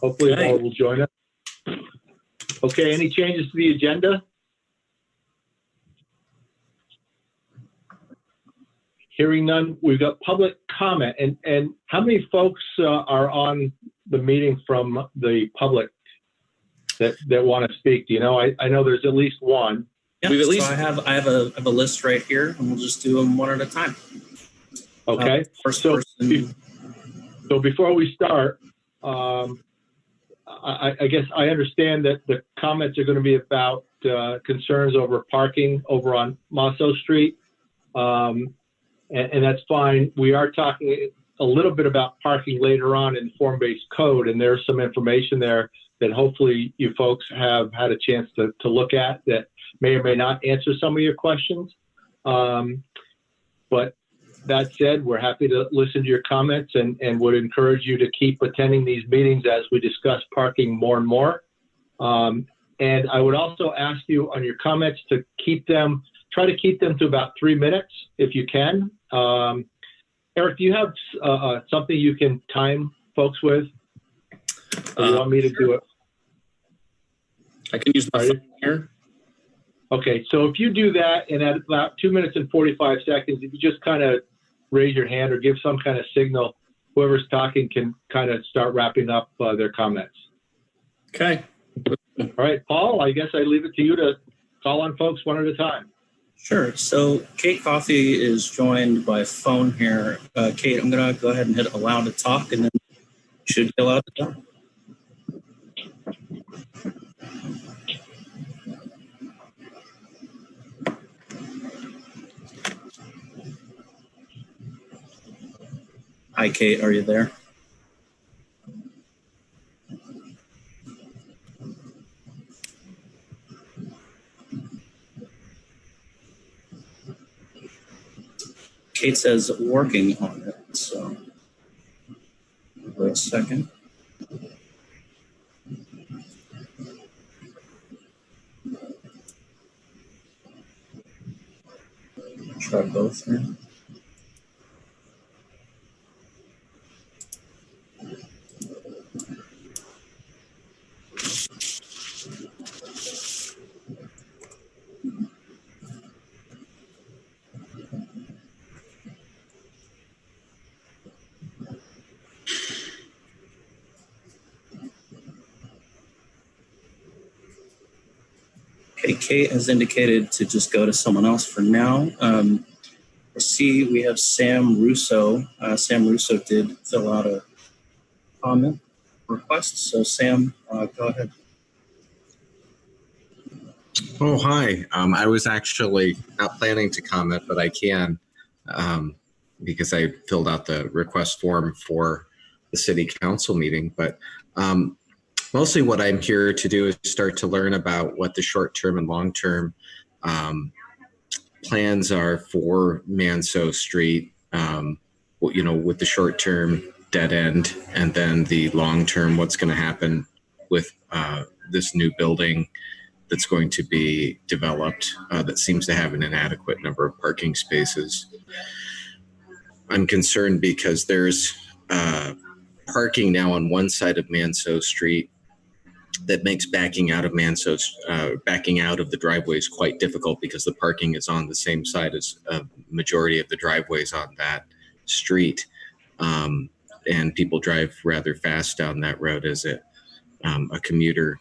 Hopefully Okay. more will join us. Okay, any changes to the agenda? Hearing none, we've got public comment. And how many folks are on the meeting from the public that want to speak? Do you know? I know there's at least one. Yeah, We've at so least- I have a list right here, and we'll just do them one at a time. Okay. First So, person. So before we start, I guess I understand that the comments are going to be about concerns over parking over on Mosso Street. And that's fine. We are talking a little bit about parking later on in form-based code, and there's some information there that hopefully you folks have had a chance to look at that may or may not answer some of your questions. But that said, we're happy to listen to your comments and would encourage you to keep attending these meetings as we discuss parking more and more. And I would also ask you on your comments to try to keep them to about 3 minutes if you can. Eric, do you have something you can time folks with? Or you want me to do it? I can use my phone here. Okay, so if you do that, and at about 2 minutes and 45 seconds, if you just kind of raise your hand or give some kind of signal, whoever's talking can kind of start wrapping up their comments. Okay. All right, Paul, I guess I leave it to you to call on folks one at a time. Sure. So Kate Coffey is joined by phone here. Kate, I'm going to go ahead and hit allow to talk, and then you should be allowed to talk. Hi, Kate. Are you there? Kate says working on it, so give her a second. Try both here. Okay, Kate has indicated to just go to someone else for now. I see we have Sam Russo. Sam Russo did fill out a comment request. So Sam, go ahead. Oh, hi. I was actually not planning to comment, but I can because I filled out the request form for the city council meeting. But mostly what I'm here to do is start to learn about what the short-term and long-term plans are for Manso Street, with the short-term dead end, and then the long-term, what's going to happen with this new building that's going to be developed that seems to have an inadequate number of parking spaces. I'm concerned because there's parking now on one side of Manso Street that makes backing out of the driveways quite difficult because the parking is on the same side as a majority of the driveways on that street. And people drive rather fast down that road as a commuter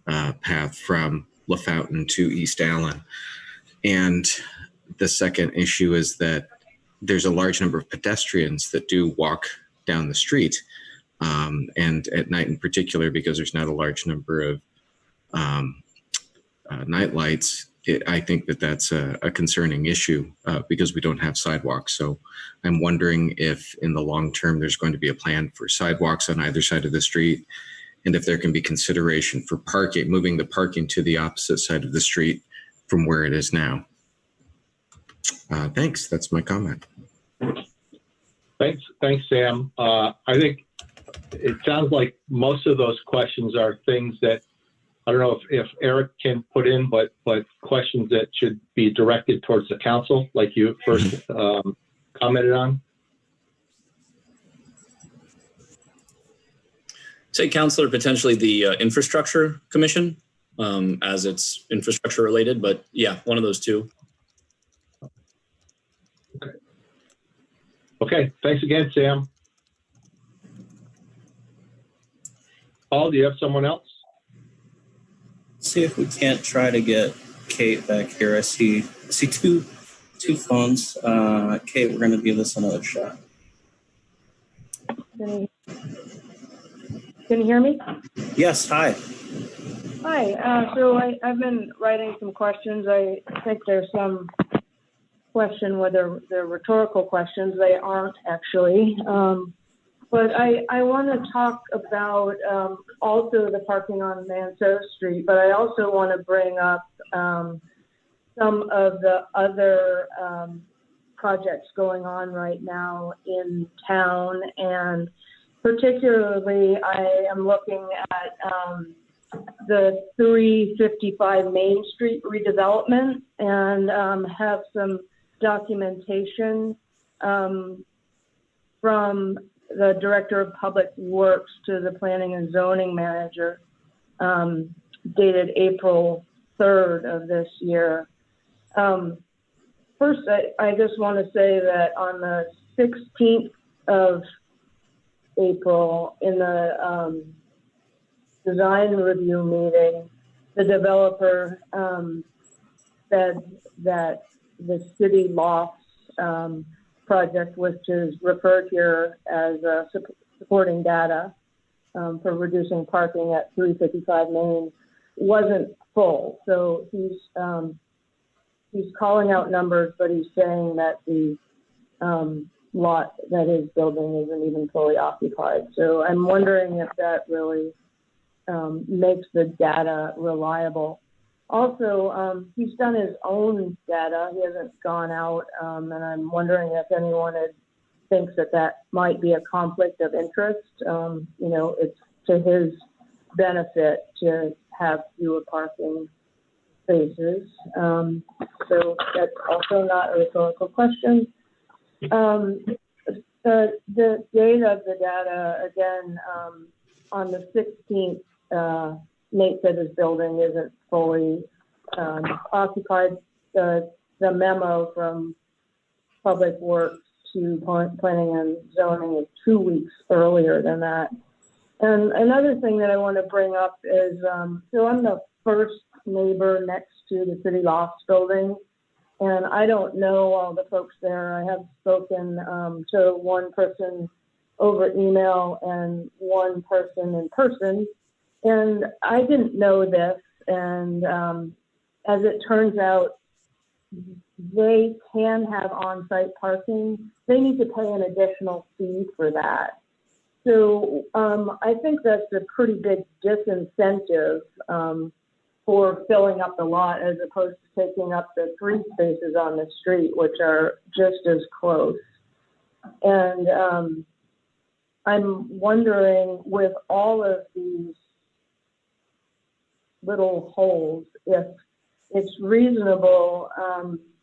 path from LaFountain to East Allen. And the second issue is that there's a large number of pedestrians that do walk down the street. And at night in particular, because there's not a large number of night lights, I think that's a concerning issue because we don't have sidewalks. So I'm wondering if in the long term there's going to be a plan for sidewalks on either side of the street, and if there can be consideration for parking, moving the parking to the opposite side of the street from where it is now. Thanks. That's my comment. Thanks, Sam. I think it sounds like most of those questions are things that I don't know if Eric can put in, but questions that should be directed towards the council, like you first commented on. Say, Counselor, potentially the Infrastructure Commission, as it's infrastructure related, but yeah, one of those two. Okay, thanks again, Sam. Paul, do you have someone else? See if we can't try to get Kate back here. I see two phones. Kate, we're going to give this another shot. Can you hear me? Yes, hi. Hi. So I've been writing some questions. I think there's some question whether they're rhetorical questions. They aren't actually. But I want to talk about also the parking on Manso Street, but I also want to bring up some of the other projects going on right now in town. And particularly, I am looking at the 355 Main Street redevelopment and have some documentation from the Director of Public Works to the Planning and Zoning Manager, dated April 3rd of this year. First, I just want to say that on the 16th of April, in the design review meeting, the developer said that the city lofts project, which is referred here as supporting data for reducing parking at 355 Main, wasn't full. So he's calling out numbers, but he's saying that the lot that is building isn't even fully occupied. So I'm wondering if that really makes the data reliable. Also, he's done his own data. He hasn't gone out, and I'm wondering if anyone thinks that might be a conflict of interest. You know, it's to his benefit to have fewer parking spaces. So that's also not a rhetorical question. The date of the data, again, on the 16th, Nate said his building isn't fully occupied. The memo from Public Works to Planning and Zoning is 2 weeks earlier than that. And another thing that I want to bring up is, so I'm the first neighbor next to the City Lofts building, and I don't know all the folks there. I have spoken to one person over email and one person in person. And I didn't know this, and as it turns out, they can have on-site parking. They need to pay an additional fee for that. So I think that's a pretty big disincentive for filling up the lot as opposed to taking up the 3 spaces on the street, which are just as close. And I'm wondering, with all of these little holes, if it's reasonable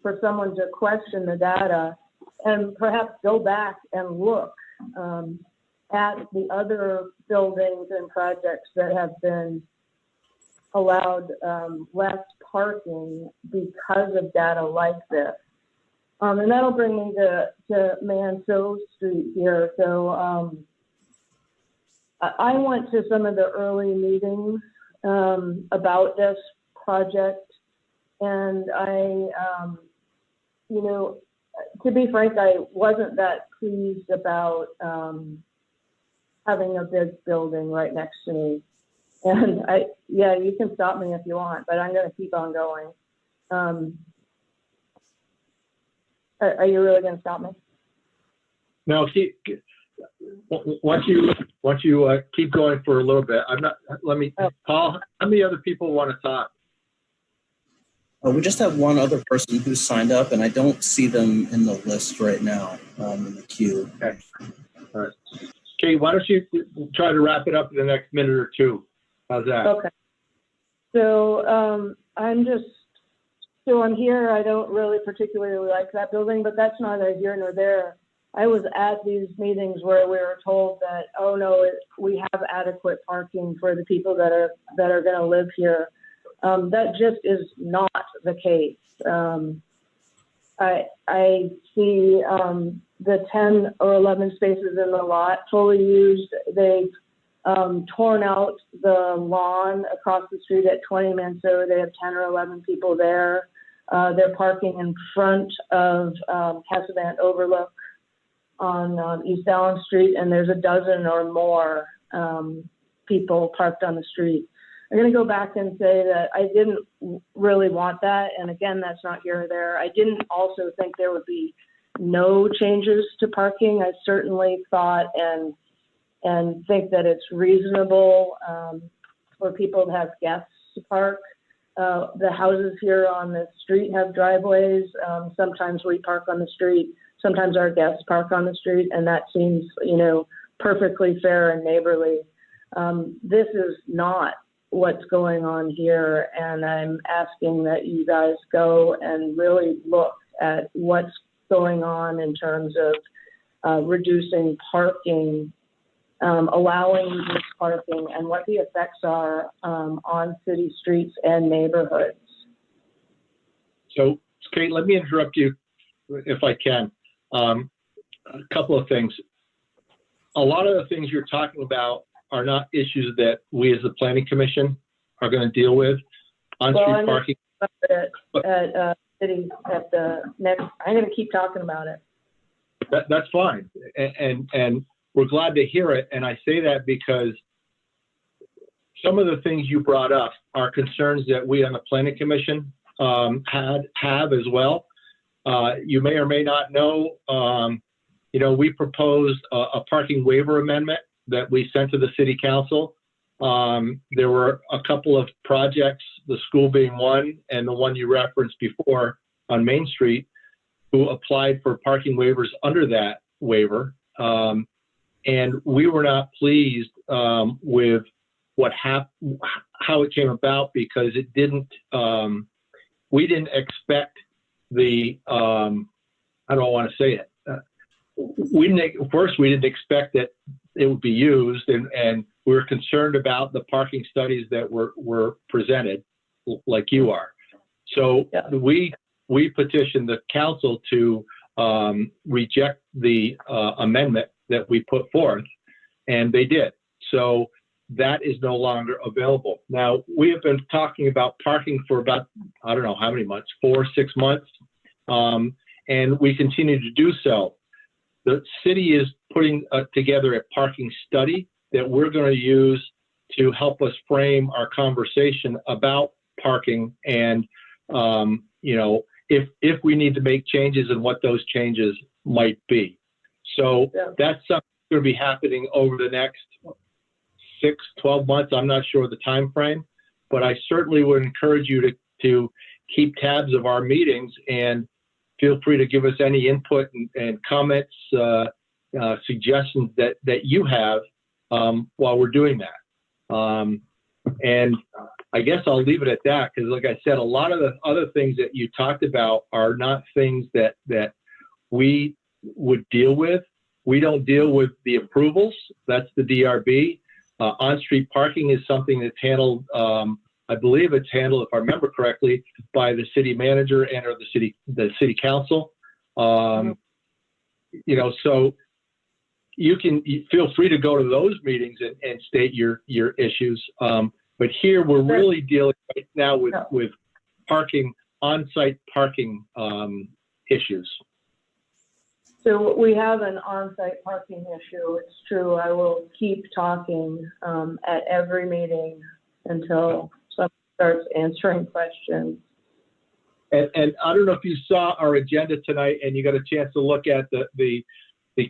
for someone to question the data and perhaps go back and look at the other buildings and projects that have been allowed less parking because of data like this. And that'll bring me to Manso Street here. So I went to some of the early meetings about this project, and I, you know, to be frank, I wasn't that pleased about having a big building right next to me. And yeah, you can stop me if you want, but I'm going to keep on going. Are you really going to stop me? No, once you keep going for a little bit, Paul, how many other people want to talk? We just have one other person who signed up, and I don't see them in the list right now in the queue. Okay. All right. Kate, why don't you try to wrap it up in the next minute or two? How's that? Okay. So I'm here. I don't really particularly like that building, but that's neither here nor there. I was at these meetings where we were told that, oh no, we have adequate parking for the people that are going to live here. That just is not the case. I see the 10 or 11 spaces in the lot fully used. They've torn out the lawn across the street at 20 Manso. They have 10 or 11 people there. They're parking in front of Cassavant Overlook on East Allen Street, and there's a dozen or more people parked on the street. I'm going to go back and say that I didn't really want that, and again, that's not here or there. I didn't also think there would be no changes to parking. I certainly thought and think that it's reasonable for people to have guests to park. The houses here on the street have driveways. Sometimes we park on the street. Sometimes our guests park on the street, and that seems, perfectly fair and neighborly. This is not what's going on here, and I'm asking that you guys go and really look at what's going on in terms of reducing parking, allowing reduced parking, and what the effects are on city streets and neighborhoods. So, Kate, let me interrupt you if I can. A couple of things. A lot of the things you're talking about are not issues that we as the Planning Commission are going to deal with. On-street parking. I'm going to keep talking about it. That's fine. And we're glad to hear it. And I say that because some of the things you brought up are concerns that we on the Planning Commission have as well. You may or may not know, we proposed a parking waiver amendment that we sent to the City Council. There were a couple of projects, the school being one, and the one you referenced before on Main Street, who applied for parking waivers under that waiver. And we were not pleased with how it came about, because it didn't, we didn't expect the, I don't want to say it. We didn't expect that it would be used, and we were concerned about the parking studies that were presented, like you are. So yeah. We petitioned the council to reject the amendment that we put forth, and they did. So that is no longer available. Now, we have been talking about parking for about, I don't know how many months, 4 or 6 months, and we continue to do so. The city is putting together a parking study that we're going to use to help us frame our conversation about parking, and if we need to make changes and what those changes might be. So that's something that's going to be happening over the next 6-12 months. I'm not sure the time frame, but I certainly would encourage you to keep tabs of our meetings, and feel free to give us any input and comments, suggestions that you have while we're doing that. And I guess I'll leave it at that, because like I said, a lot of the other things that you talked about are not things that we would deal with. We don't deal with the approvals. That's the DRB. On-street parking is something that's handled, I believe it's handled, if I remember correctly, by the city manager and or the city council. So you feel free to go to those meetings and state your issues. But here we're really dealing right now with parking, on-site parking issues. So we have an on-site parking issue. It's true. I will keep talking at every meeting until someone starts answering questions. And I don't know if you saw our agenda tonight and you got a chance to look at the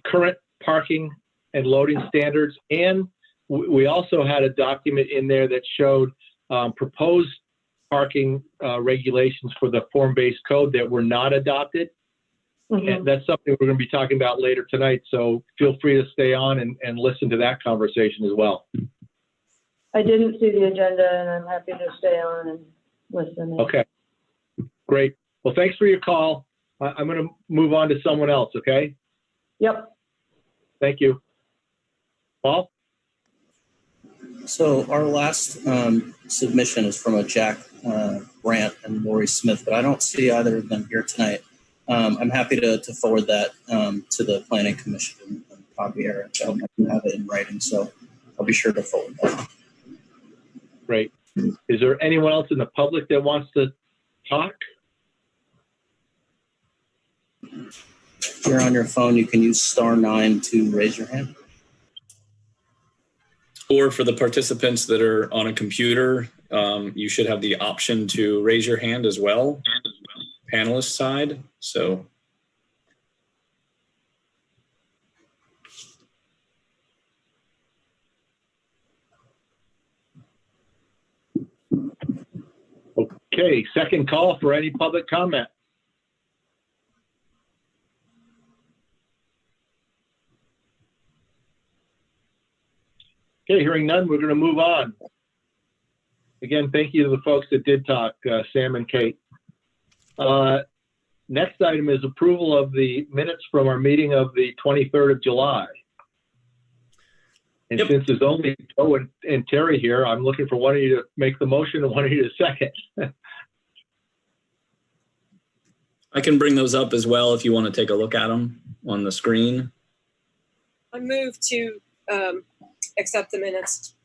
current parking and loading standards. And we also had a document in there that showed proposed parking regulations for the form-based code that were not adopted. Mm-hmm. And that's something we're going to be talking about later tonight. So feel free to stay on and listen to that conversation as well. I didn't see the agenda, and I'm happy to stay on and listen. Okay, great. Well, thanks for your call. I'm going to move on to someone else, okay? Yep. Thank you. Paul? So our last submission is from a Jack Brandt and Lori Smith, but I don't see either of them here tonight. I'm happy to forward that to the Planning Commission and copy Eric. I can have it in writing, so I'll be sure to forward that. Great. Is there anyone else in the public that wants to talk? If you're on your phone, you can use *9 to raise your hand. Or for the participants that are on a computer, you should have the option to raise your hand as well, panelist side. So. Okay, second call for any public comment. Okay, hearing none, we're going to move on. Again, thank you to the folks that did talk, Sam and Kate. Next item is approval of the minutes from our meeting of the 23rd of July. And since there's only Joe and Terry here, I'm looking for one of you to make the motion and one of you to second. I can bring those up as well if you want to take a look at them on the screen. I move to accept the minutes.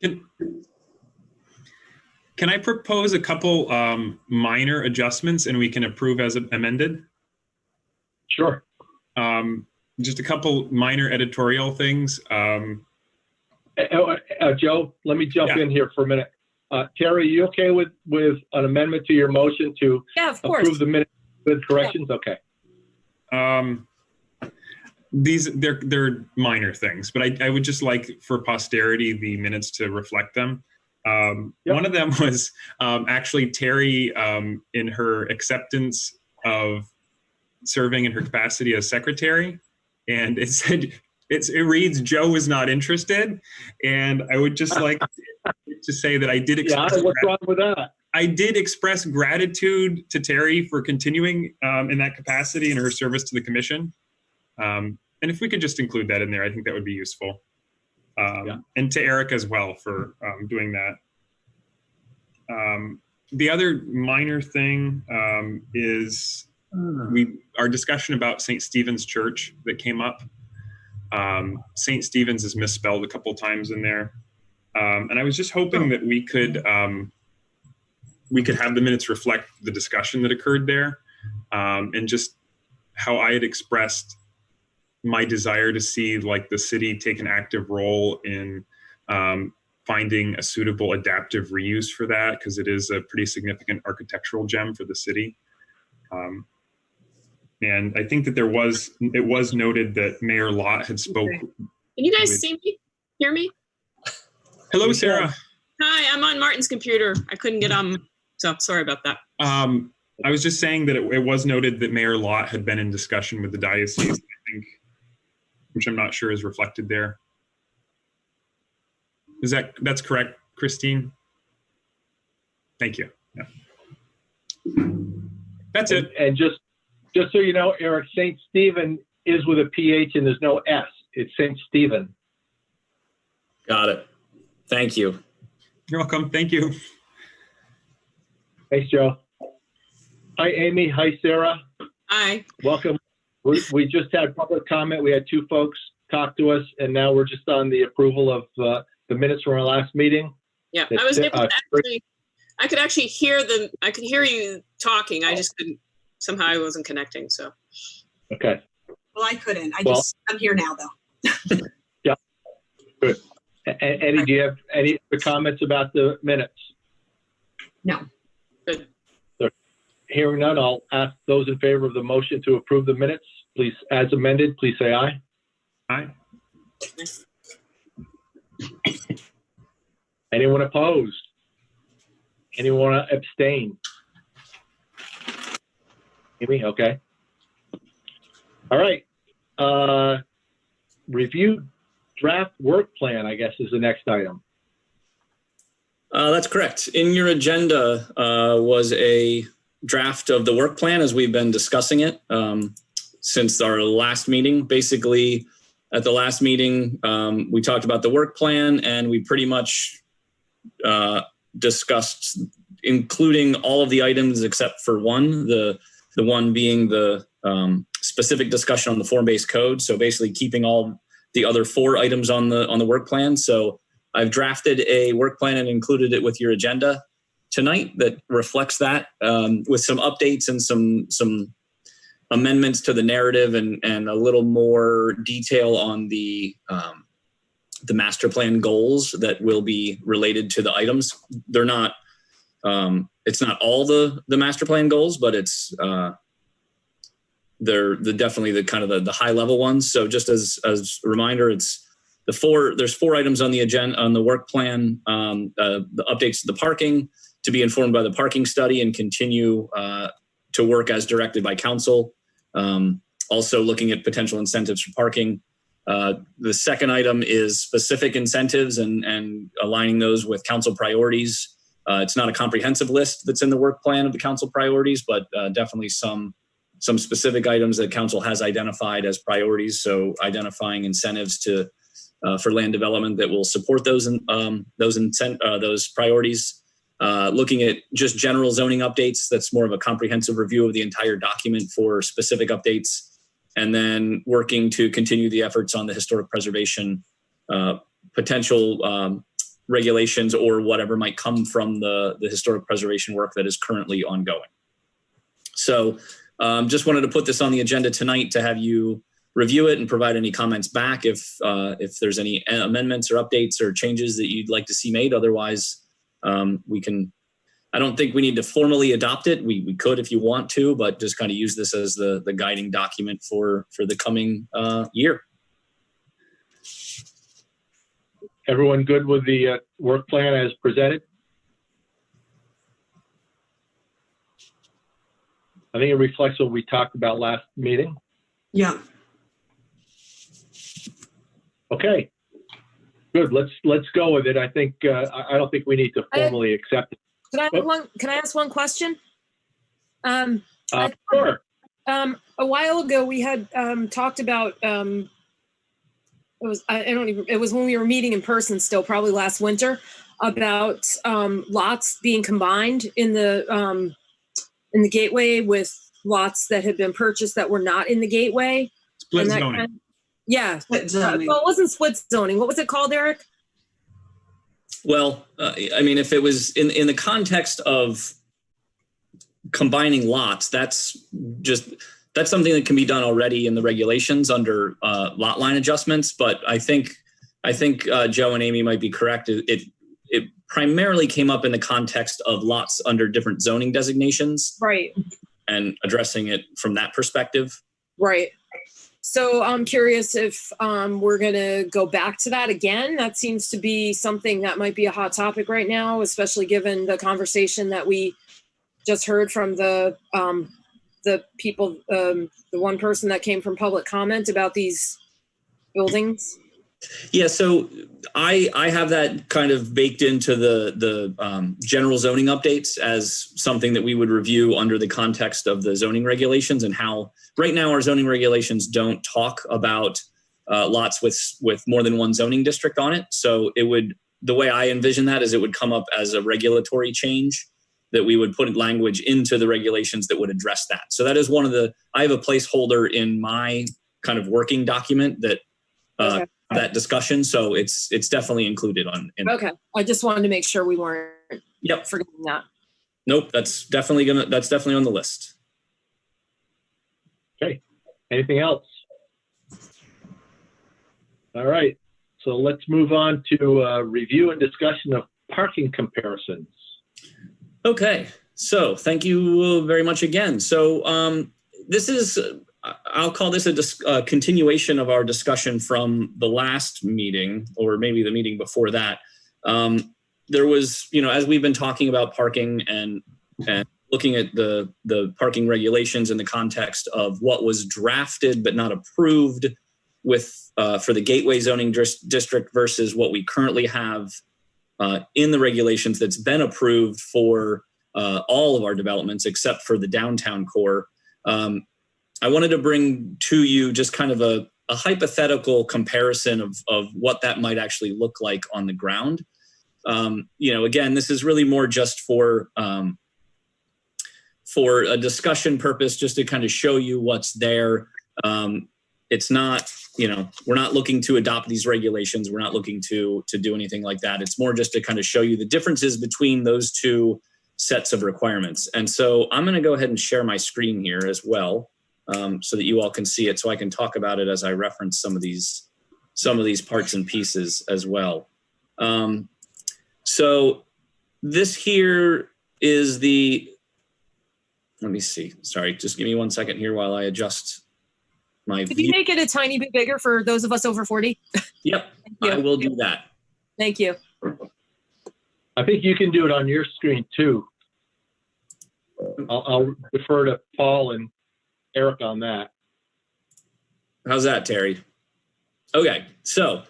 Can I propose a couple minor adjustments and we can approve as amended? Sure. Just a couple minor editorial things. Joe, let me jump in here for a minute. Terry, are you okay with an amendment to your motion to approve the minutes with corrections? Yeah. Okay. They're minor things, but I would just like for posterity the minutes to reflect them. One of them was actually Terry in her acceptance of serving in her capacity as secretary, and it said it reads Joe was not interested, and I would just like to say that I did express. Yeah, what's wrong with that? I did express gratitude to Terry for continuing in that capacity in her service to the commission. And if we could just include that in there, I think that would be useful. And to Eric as well for doing that. The other minor thing is our discussion about St. Stephen's Church that came up. St. Stephen's is misspelled a couple times in there. And I was just hoping that we could have the minutes reflect the discussion that occurred there, and just how I had expressed my desire to see like the city take an active role in finding a suitable adaptive reuse for that, because it is a pretty significant architectural gem for the city. And I think that it was noted that Mayor Lott had spoke. Can you guys see me, hear me? Hello, Sarah. Hi, I'm on Martin's computer. I couldn't get on, so sorry about that. I was just saying that it was noted that Mayor Lott had been in discussion with the diocese, I think, which I'm not sure is reflected there. That's correct, Christine? Thank you. Yeah. That's it. And just so you know, Eric, St. Stephen is with a PH and there's no S. It's St. Stephen. Got it. Thank you. You're welcome. Thank you. Thanks, Joe. Hi, Amy. Hi, Sarah. Hi. Welcome. We just had public comment. We had two folks talk to us, and now we're just on the approval of the minutes from our last meeting. Yeah, I was able to actually, I could actually hear them. I could hear you talking. I just couldn't, somehow I wasn't connecting, so. Okay. Well, I couldn't. I'm here now, though. Yeah, good. Eddie, do you have any comments about the minutes? No. Good. So, hearing none, I'll ask those in favor of the motion to approve the minutes. Please, as amended, please say aye. Aye. Anyone opposed? Anyone abstain? Amy, okay. All right. Review draft work plan, I guess, is the next item. That's correct. In your agenda was a draft of the work plan as we've been discussing it. since our last meeting. Basically, at the last meeting, we talked about the work plan, and we pretty much discussed including all of the items except for one, the one being the specific discussion on the form-based code. So basically keeping all the other 4 items on the work plan. So I've drafted a work plan and included it with your agenda tonight that reflects that, with some updates and some amendments to the narrative and a little more detail on the master plan goals that will be related to the items. They're not, it's not all the master plan goals, but it's, they're definitely the kind of the high level ones. So just as a reminder, it's there's 4 items on the agenda, on the work plan, the updates to the parking, to be informed by the parking study and continue to work as directed by council. Also looking at potential incentives for parking. The second item is specific incentives and aligning those with council priorities. It's not a comprehensive list that's in the work plan of the council priorities, but definitely some specific items that council has identified as priorities. So identifying incentives for land development that will support those priorities. Looking at just general zoning updates, that's more of a comprehensive review of the entire document for specific updates, and then working to continue the efforts on the historic preservation potential regulations or whatever might come from the historic preservation work that is currently ongoing. So just wanted to put this on the agenda tonight to have you review it and provide any comments back if there's any amendments or updates or changes that you'd like to see made. Otherwise, we can, I don't think we need to formally adopt it. We could if you want to, but just kind of use this as the guiding document for the coming year. Everyone good with the work plan as presented? I think it reflects what we talked about last meeting. Yeah. Okay. Good. Let's go with it. I think I don't think we need to formally accept it. Can I ask one question? Sure. A while ago, we had talked about it was when we were meeting in person still, probably last winter, about lots being combined in the gateway with lots that had been purchased that were not in the gateway. Split zoning. Yeah. Split zoning. Well, it wasn't split zoning. What was it called, Eric? Well, I mean, if it was in the context of combining lots, that's something that can be done already in the regulations under lot line adjustments. But I think Joe and Amy might be correct. It primarily came up in the context of lots under different zoning designations, Right. and addressing it from that perspective. Right. So I'm curious if we're going to go back to that again. That seems to be something that might be a hot topic right now, especially given the conversation that we just heard from the people, the one person that came from public comment about these buildings. Yeah, so I have that kind of baked into the general zoning updates as something that we would review under the context of the zoning regulations, and how right now our zoning regulations don't talk about lots with more than one zoning district on it. So the way I envision that is it would come up as a regulatory change that we would put language into the regulations that would address that. So that is I have a placeholder in my kind of working document that Okay. that discussion. So it's definitely included Okay. I just wanted to make sure we weren't forgetting that. Nope. That's definitely on the list. Okay. Anything else? All right. So let's move on to review and discussion of parking comparisons. Okay. So thank you very much again. So I'll call this a continuation of our discussion from the last meeting, or maybe the meeting before that. There was, as we've been talking about parking and looking at the parking regulations in the context of what was drafted but not approved for the gateway zoning district versus what we currently have in the regulations that's been approved for all of our developments except for the downtown core. I wanted to bring to you just kind of a hypothetical comparison of what that might actually look like on the ground. Again, this is really more just for a discussion purpose, just to kind of show you what's there. It's not, we're not looking to adopt these regulations. We're not looking to do anything like that. It's more just to kind of show you the differences between those two sets of requirements. And so I'm going to go ahead and share my screen here as well, so that you all can see it, so I can talk about it as I reference some of these parts and pieces as well. So this here is let me see. Sorry, just give me 1 second here while I adjust my Could view. you make it a tiny bit bigger for those of us over 40? Yep, I will do that. Thank you. I think you can do it on your screen too. I'll defer to Paul and Eric on that. How's that, Terry? Okay, so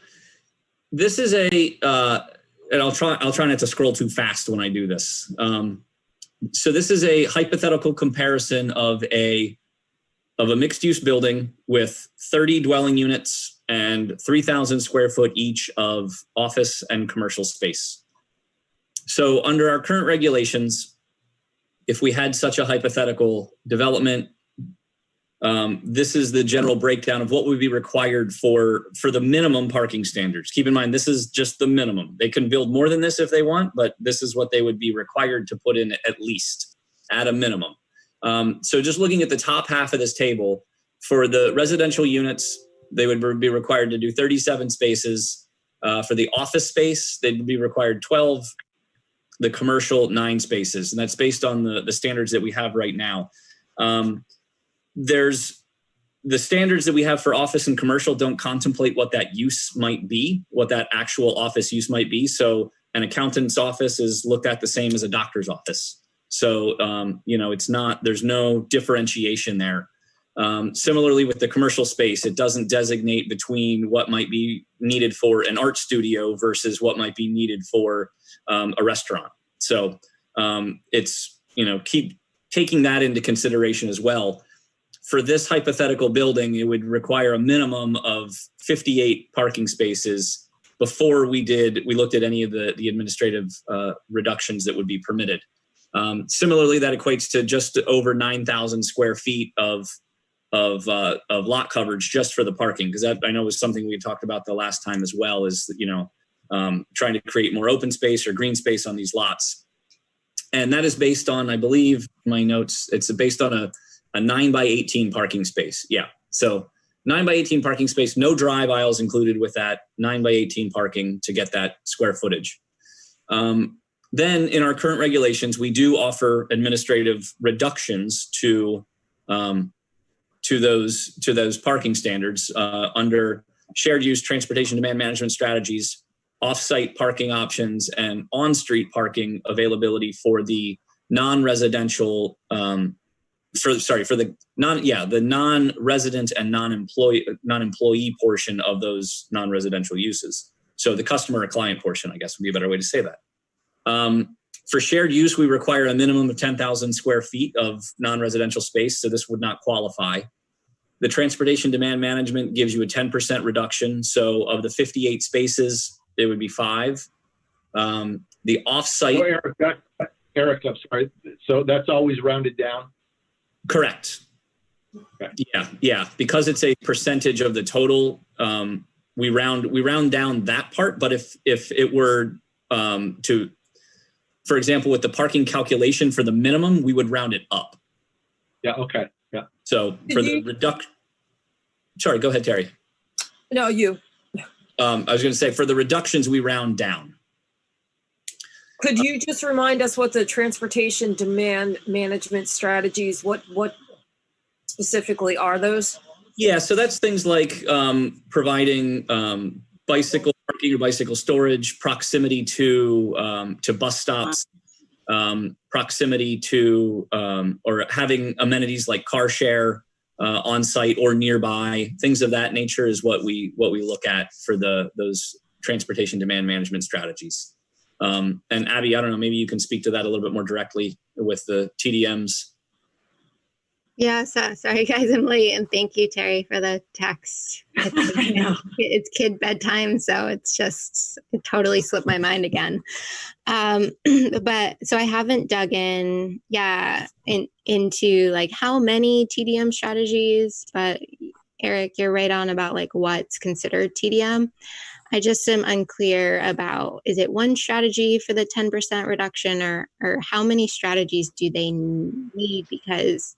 this is and I'll try not to scroll too fast when I do this. So this is a hypothetical comparison of a mixed-use building with 30 dwelling units and 3,000 square foot each of office and commercial space. So under our current regulations, if we had such a hypothetical development, this is the general breakdown of what would be required for the minimum parking standards. Keep in mind, this is just the minimum. They can build more than this if they want, but this is what they would be required to put in at least at a minimum. So just looking at the top half of this table, for the residential units, they would be required to do 37 spaces. For the office space, they'd be required 12. The commercial, 9 spaces. And that's based on the standards that we have right now. There's the standards that we have for office and commercial don't contemplate what that use might be, what that actual office use might be. So an accountant's office is looked at the same as a doctor's office. So, it's not, there's no differentiation there. Similarly with the commercial space, it doesn't designate between what might be needed for an art studio versus what might be needed for a restaurant. So it's, keep taking that into consideration as well. For this hypothetical building, it would require a minimum of 58 parking spaces before we looked at any of the administrative reductions that would be permitted. Similarly, that equates to just over 9,000 square feet of lot coverage just for the parking, because that I know was something we talked about the last time as well, is trying to create more open space or green space on these lots. And that is based on, I believe, my notes, it's based on a 9x18 parking space. Yeah. So 9x18 parking space, no drive aisles included with that, 9x18 parking to get that square footage. Then in our current regulations, we do offer administrative reductions to those parking standards under shared use transportation demand management strategies, off-site parking options, and on-street parking availability for the non-residential, the non-resident and non-employee portion of those non-residential uses. So the customer or client portion, I guess, would be a better way to say that. For shared use, we require a minimum of 10,000 square feet of non-residential space, so this would not qualify. The transportation demand management gives you a 10% reduction. So of the 58 spaces, it would be 5. The off-site... Oh, Eric, I'm sorry. So that's always rounded down? Correct. Okay. Yeah. Because it's a percentage of the total, we round down that part. But if it were for example, with the parking calculation for the minimum, we would round it up. Yeah. Okay. Yeah. So for the reduction, sorry, go ahead, Terry. No, you. I was going to say for the reductions, we round down. Could you just remind us what the transportation demand management strategies, what specifically are those? Yeah, so that's things like providing bicycle parking or bicycle storage, proximity to bus stops, proximity to or having amenities like car share on site or nearby. Things of that nature is what we look at for those transportation demand management strategies. And Abby, I don't know, maybe you can speak to that a little bit more directly with the TDMs. Yeah, so sorry guys, I'm late, and thank you, Terry, for the text. I know. It's kid bedtime, so it totally slipped my mind again. But so I haven't dug in, into like how many TDM strategies, but Eric, you're right on about like what's considered TDM. I just am unclear about, is it one strategy for the 10% reduction, or how many strategies do they need? Because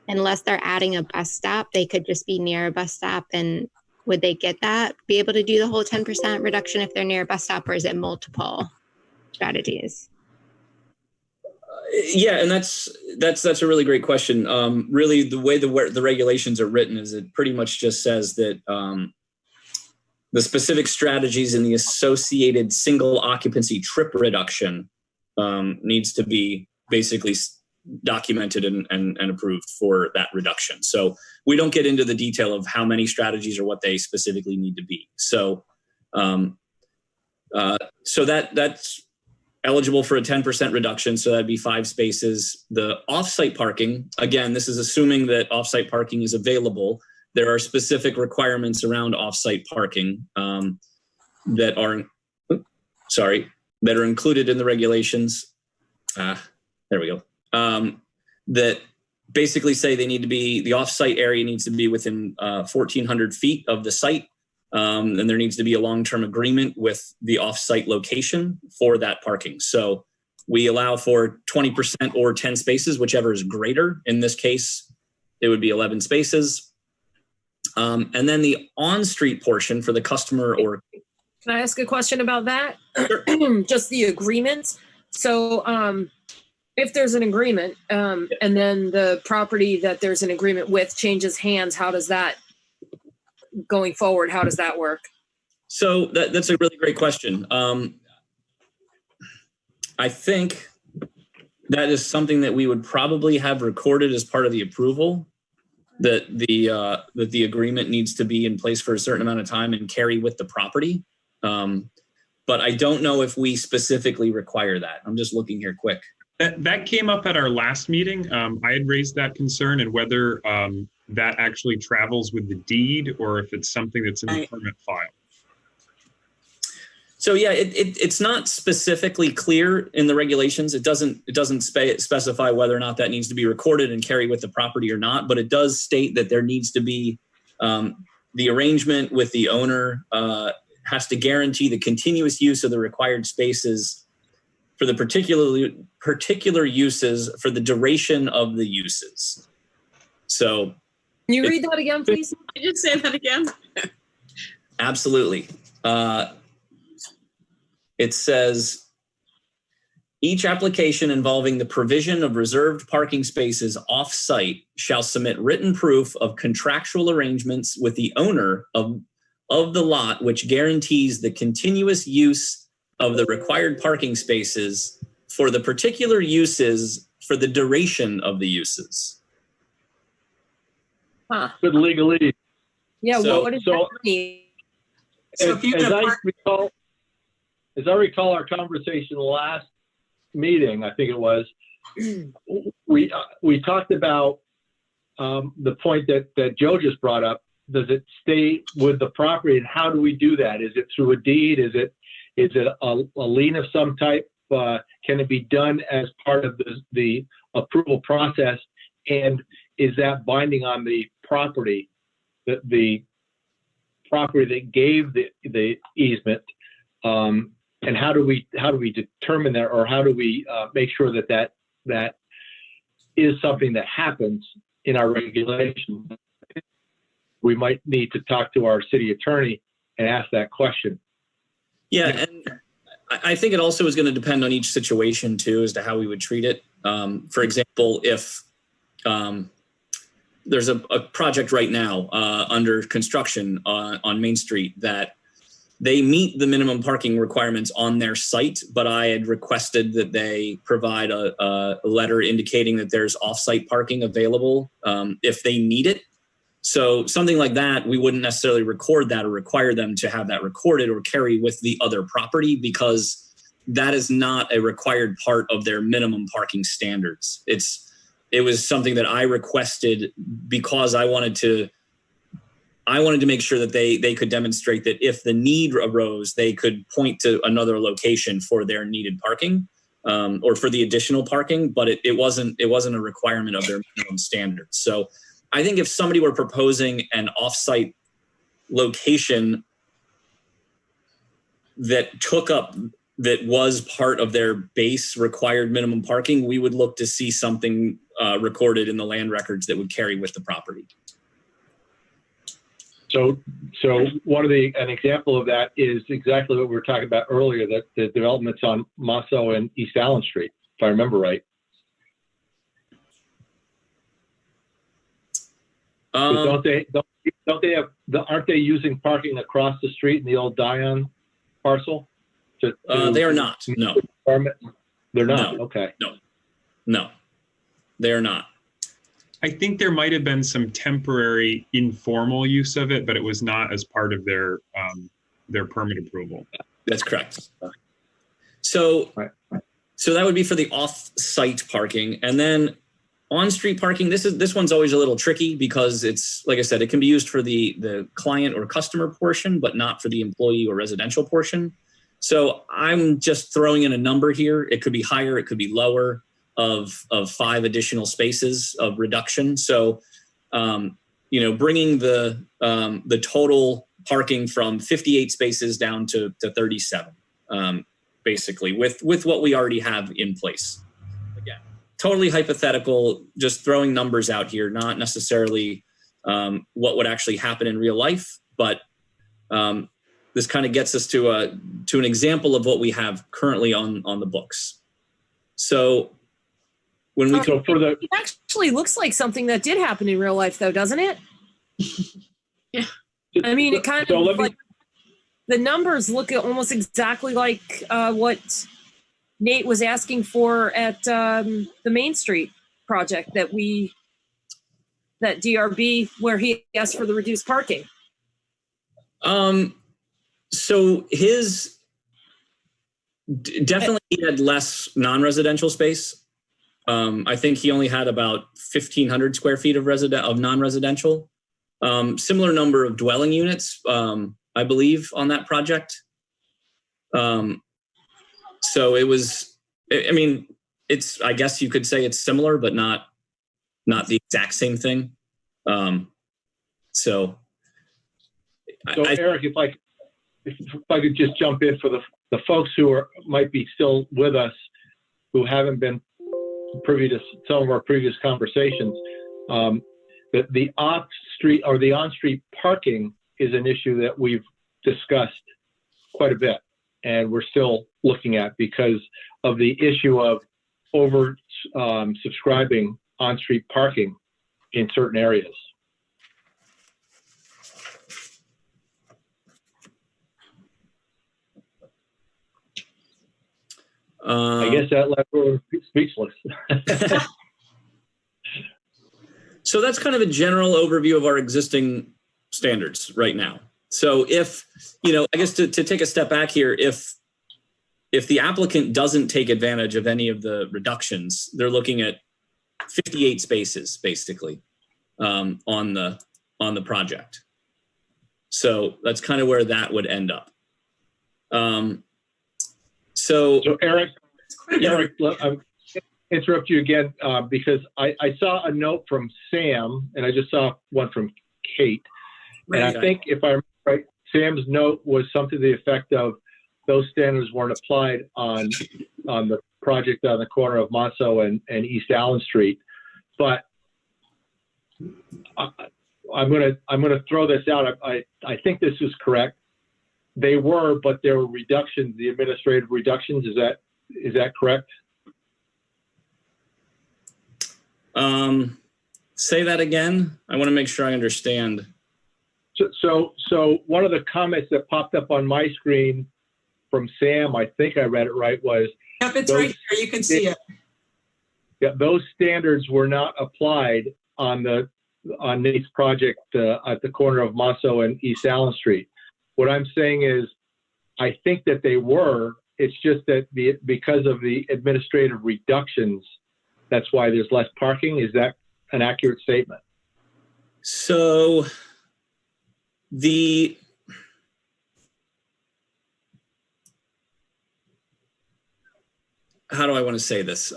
unless they're adding a bus stop, they could just be near a bus stop. And would they be able to do the whole 10% reduction if they're near a bus stop, or is it multiple strategies? Yeah, and that's a really great question. Really, the way the regulations are written is it pretty much just says that the specific strategies and the associated single occupancy trip reduction needs to be basically documented and approved for that reduction. So we don't get into the detail of how many strategies or what they specifically need to be. So that's eligible for a 10% reduction. So that'd be 5 spaces. The offsite parking, again, this is assuming that offsite parking is available. There are specific requirements around offsite parking that are included in the regulations. There we go. That basically say the offsite area needs to be within 1,400 feet of the site. And there needs to be a long-term agreement with the offsite location for that parking. So we allow for 20% or 10 spaces, whichever is greater. In this case, it would be 11 spaces. And then the on-street portion for the customer or... Can I ask a question about that? Sure. Just the agreement. So if there's an agreement and then the property that there's an agreement with changes hands, how does that, going forward, how does that work? So that's a really great question. I think that is something that we would probably have recorded as part of the approval, that the agreement needs to be in place for a certain amount of time and carry with the property. But I don't know if we specifically require that. I'm just looking here quick. That came up at our last meeting. I had raised that concern, and whether that actually travels with the deed or if it's something that's in the permit file. So yeah, it's not specifically clear in the regulations. It doesn't specify whether or not that needs to be recorded and carry with the property or not, but it does state that there needs to be the arrangement with the owner has to guarantee the continuous use of the required spaces for the particular uses for the duration of the uses. So can you read that again, please? Can you just say that again? Absolutely. It says, each application involving the provision of reserved parking spaces off-site shall submit written proof of contractual arrangements with the owner of the lot, which guarantees the continuous use of the required parking spaces for the particular uses for the duration of the uses. Huh. Good legalese. Yeah, So- what does that mean? So if you're As gonna I park, recall our conversation last meeting, I think it was, we talked about the point that Joe just brought up. Does it stay with the property, and how do we do that? Is it through a deed? Is it a lien of some type? Can it be done as part of the approval process? And is that binding on the property, the property that gave the easement? And how do we determine that, or how do we make sure that is something that happens in our regulation? We might need to talk to our city attorney and ask that question. Yeah, and I think it also is going to depend on each situation too, as to how we would treat it. For example, if there's a project right now under construction on Main Street that they meet the minimum parking requirements on their site, but I had requested that they provide a letter indicating that there's off-site parking available if they need it. So something like that, we wouldn't necessarily record that or require them to have that recorded or carry with the other property, because that is not a required part of their minimum parking standards. It's it was something that I requested because I wanted to make sure that they could demonstrate that if the need arose, they could point to another location for their needed parking, or for the additional parking, but it wasn't a requirement of their minimum standards. So I think if somebody were proposing an offsite location that was part of their base required minimum parking, we would look to see something recorded in the land records that would carry with the property. So an example of that is exactly what we were talking about earlier, that the developments on Mosso and East Allen Street, if I remember right. Don't they have aren't they using parking across the street in the old Dion parcel? They are not. No. They're not. No. Okay. No, they are not. I think there might have been some temporary informal use of it, but it was not as part of their permit approval. That's correct. So that would be for the off-site parking, and then on-street parking. This one's always a little tricky because it's, like I said, it can be used for the client or customer portion, but not for the employee or residential portion. So I'm just throwing in a number here. It could be higher, it could be lower, of 5 additional spaces of reduction. So, bringing the total parking from 58 spaces down to 37, basically, with what we already have in place. Again, totally hypothetical, just throwing numbers out here, not necessarily what would actually happen in real life, but this kind of gets us to an example of what we have currently on the books. So when we it actually looks like something that did happen in real life, though, doesn't it? Yeah. I mean, it kind of like the numbers look almost exactly like what Nate was asking for at the Main Street project that DRB, where he asked for the reduced parking. So his definitely he had less non-residential space. I think he only had about 1,500 square feet of non-residential. Similar number of dwelling units, I believe, on that project. So it was. I mean, I guess you could say it's similar, but not the exact same thing. So Eric, if I could just jump in for the folks who might be still with us, who haven't been privy to some of our previous conversations, the off-street or the on-street parking is an issue that we've discussed quite a bit, and we're still looking at because of the issue of over subscribing on-street parking in certain areas. I guess that left everyone speechless. So that's kind of a general overview of our existing standards right now. So if, I guess to take a step back here, if the applicant doesn't take advantage of any of the reductions, they're looking at 58 spaces basically on the project. So that's kind of where that would end up. So Eric, I'll interrupt you again because I saw a note from Sam, and I just saw one from Kate. And I think, if I remember right, Sam's note was something to the effect of those standards weren't applied on the project on the corner of Mosso and East Allen Street. But I'm gonna throw this out. I think this is correct. They were, but there were reductions, the administrative reductions. Is that correct? Say that again. I want to make sure I understand. So one of the comments that popped up on my screen from Sam, I think I read it right, was yep, it's right here. You can see it. Yeah, those standards were not applied on Nate's project at the corner of Mosso and East Allen Street. What I'm saying is, I think that they were. It's just that because of the administrative reductions that's why there's less parking. Is that an accurate statement? So how do I want to say this?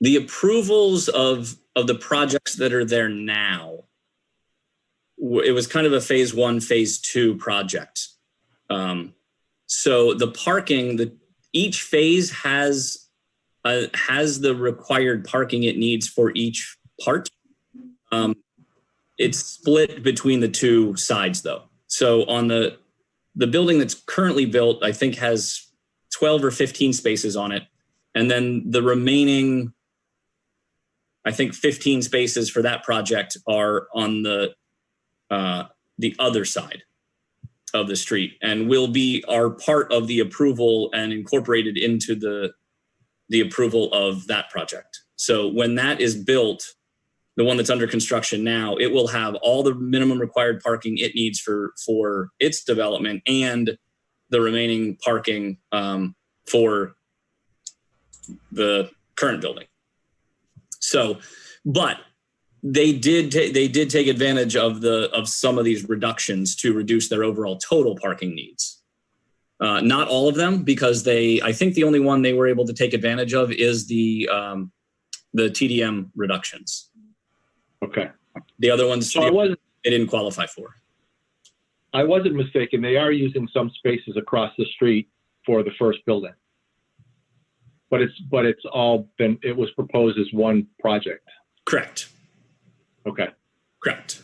The approvals of the projects that are there now, it was kind of a phase 1, phase 2 project. So the parking, each phase has the required parking it needs for each part. It's split between the two sides though. So on the building that's currently built, I think has 12 or 15 spaces on it. And then the remaining, I think 15 spaces for that project are on the other side of the street and are part of the approval and incorporated into the approval of that project. So when that is built, the one that's under construction now, it will have all the minimum required parking it needs for its development and the remaining parking for the current building. So, but they did take advantage of some of these reductions to reduce their overall total parking needs. Not all of them, because I think the only one they were able to take advantage of is the TDM reductions. Okay. The other ones So they didn't qualify for. I wasn't mistaken. They are using some spaces across the street for the first building. But it was proposed as one project. Correct. Okay. Correct.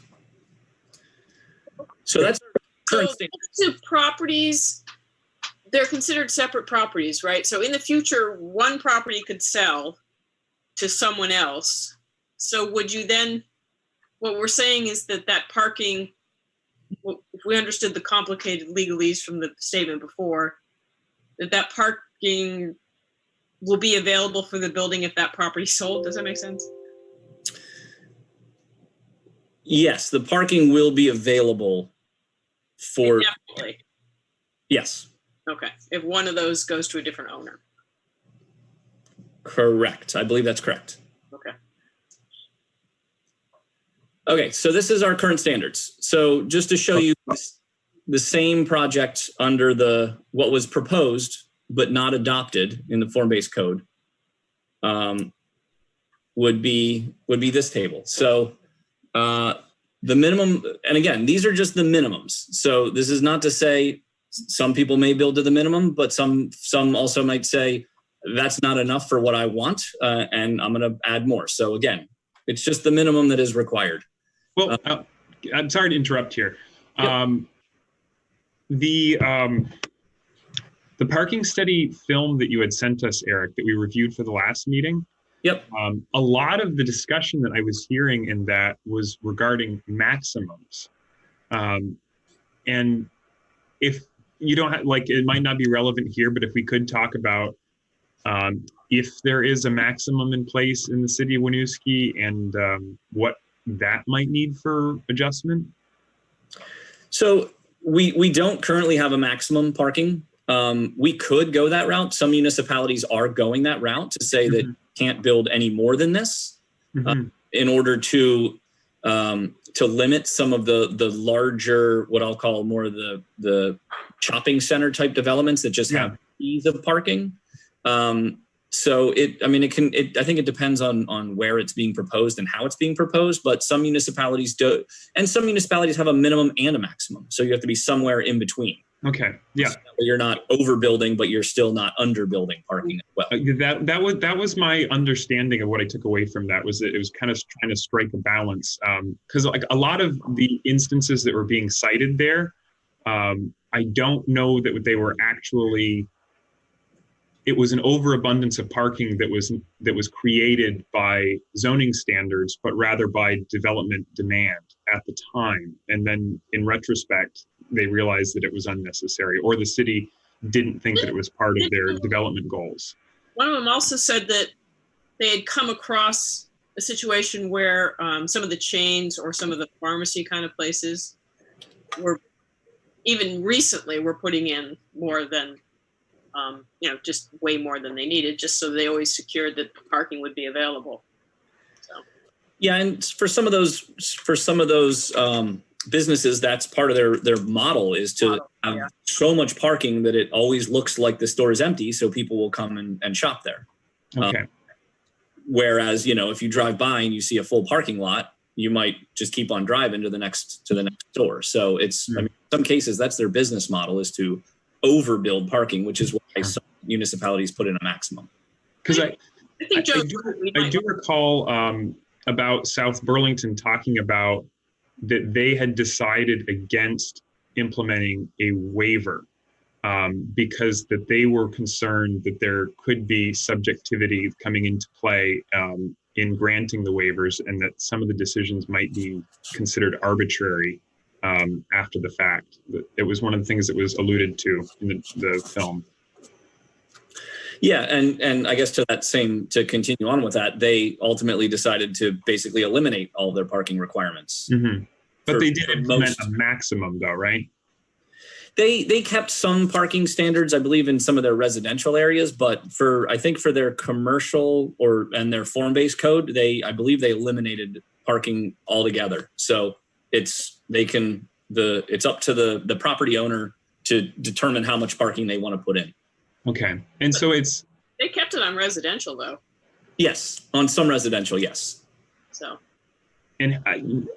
So that's our current state. Two properties, they're considered separate properties, right? So in the future, one property could sell to someone else. So would you then, what we're saying is that parking, if we understood the complicated legalese from the statement before, that parking will be available for the building if that property sold. Does that make sense? Yes, the parking will be available for. Definitely. Yes. Okay. If one of those goes to a different owner. Correct. I believe that's correct. Okay. Okay, so this is our current standards. So just to show you the same project under what was proposed but not adopted in the form-based code would be this table. So the minimum, and again, these are just the minimums. So this is not to say some people may build to the minimum, but some also might say that's not enough for what I want, and I'm going to add more. So again, it's just the minimum that is required. Well, I'm sorry to interrupt here. Yep. The parking study film that you had sent us, Eric, that we reviewed for the last meeting. Yep. A lot of the discussion that I was hearing in that was regarding maximums. And if you don't have, it might not be relevant here, but if we could talk about if there is a maximum in place in the city of Winooski and what that might need for adjustment? So we don't currently have a maximum parking. We could go that route. Some municipalities are going that route to say that you can't build any more than this in order to limit some of the larger, what I'll call more the shopping center type developments that just have ease of parking. So I think it depends on where it's being proposed and how it's being proposed, but some municipalities do, and some municipalities have a minimum and a maximum. So you have to be somewhere in between. Okay. Yeah. So you're not overbuilding, but you're still not underbuilding parking as well. That was my understanding of what I took away from that, was that it was kind of trying to strike a balance. Because a lot of the instances that were being cited there, I don't know that they were actually. It was an overabundance of parking that was created by zoning standards, but rather by development demand at the time. And then in retrospect, they realized that it was unnecessary, or the city didn't think that it was part of their development goals. One of them also said that they had come across a situation where some of the chains or some of the pharmacy kind of places were, even recently, were putting in more than just way more than they needed, just so they always secured that parking would be available. So. Yeah, and for some of those businesses, that's part of their model is to have so much parking that it always looks like the store is empty, so people will come and shop there. Okay. Whereas, if you drive by and you see a full parking lot, you might just keep on driving to the next store. So it's, in some cases, that's their business model, is to overbuild parking, which is why some municipalities put in a maximum. Because I do recall about South Burlington talking about that they had decided against implementing a waiver because that they were concerned that there could be subjectivity coming into play in granting the waivers, and that some of the decisions might be considered arbitrary after the fact. It was one of the things that was alluded to in the film. Yeah, and I guess to continue on with that, they ultimately decided to basically eliminate all of their parking requirements. Mm-hmm. But they did implement a maximum, though, right? They kept some parking standards, I believe, in some of their residential areas, but I think for their commercial and their form-based code, I believe they eliminated parking altogether. So it's up to the property owner to determine how much parking they want to put in. Okay, and so they kept it on residential though. Yes, on some residential, yes. So. And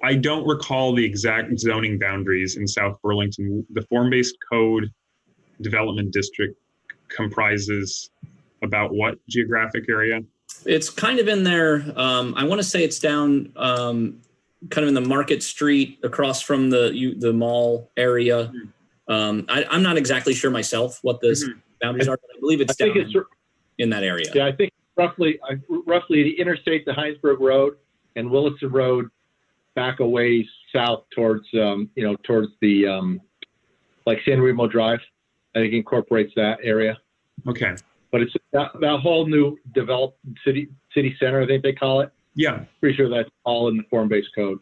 I don't recall the exact zoning boundaries in South Burlington. The form-based code development district comprises about what geographic area? It's kind of in there. I want to say it's down kind of in the Market Street across from the mall area. I'm not exactly sure myself what the boundaries are, but I believe it's down in that area. Yeah, I think roughly the interstate to Heinsberg Road and Williston Road back a ways south towards towards the like San Remo Drive. I think incorporates that area. Okay. But it's that whole new developed city center, I think they call it. Yeah. Pretty sure that's all in the form-based code.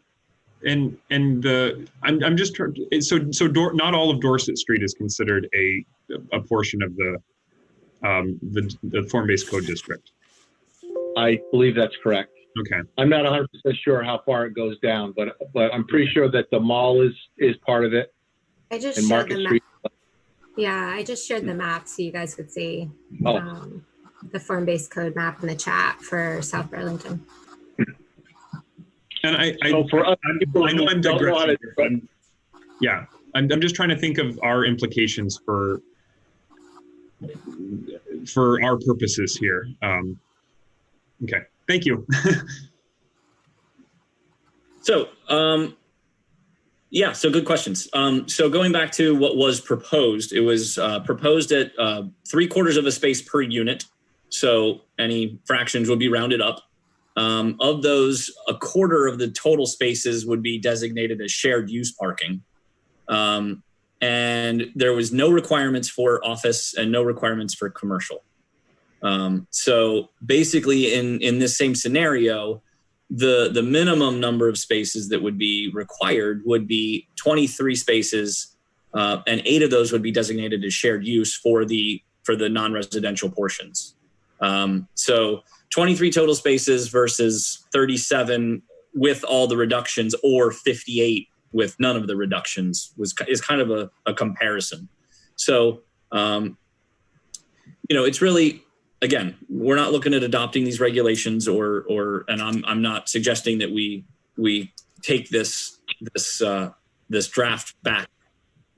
And I'm just trying. So not all of Dorset Street is considered a portion of the form-based code district. I believe that's correct. Okay. I'm not 100% sure how far it goes down, but I'm pretty sure that the mall is part of it. I just and showed Market Street. Yeah, I just shared the map so you guys could see the form-based code map in the chat for South Burlington. And I know I'm digressing. I'm just trying to think of our implications for our purposes here. Okay, thank you. So good questions. So going back to what was proposed, it was proposed at 3/4 of a space per unit. So any fractions would be rounded up. Of those, 1/4 of the total spaces would be designated as shared use parking. And there was no requirements for office and no requirements for commercial. So basically in this same scenario, the minimum number of spaces that would be required would be 23 spaces, and 8 of those would be designated as shared use for the non-residential portions. So 23 total spaces versus 37 with all the reductions, or 58 with none of the reductions is kind of a comparison. So, it's really, again, we're not looking at adopting these regulations and I'm not suggesting that we take this draft back.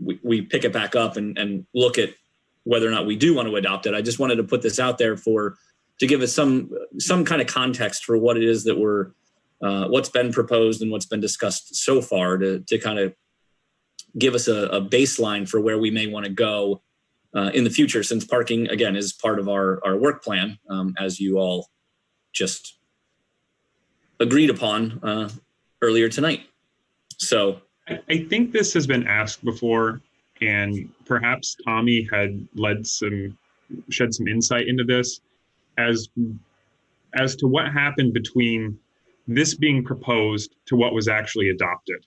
We pick it back up and look at whether or not we do want to adopt it. I just wanted to put this out there to give us some kind of context for what it is that what's been proposed and what's been discussed so far to kind of give us a baseline for where we may want to go in the future, since parking, again, is part of our work plan, as you all just agreed upon earlier tonight. So I think this has been asked before, and perhaps Tommy had shed some insight into this as to what happened between this being proposed to what was actually adopted.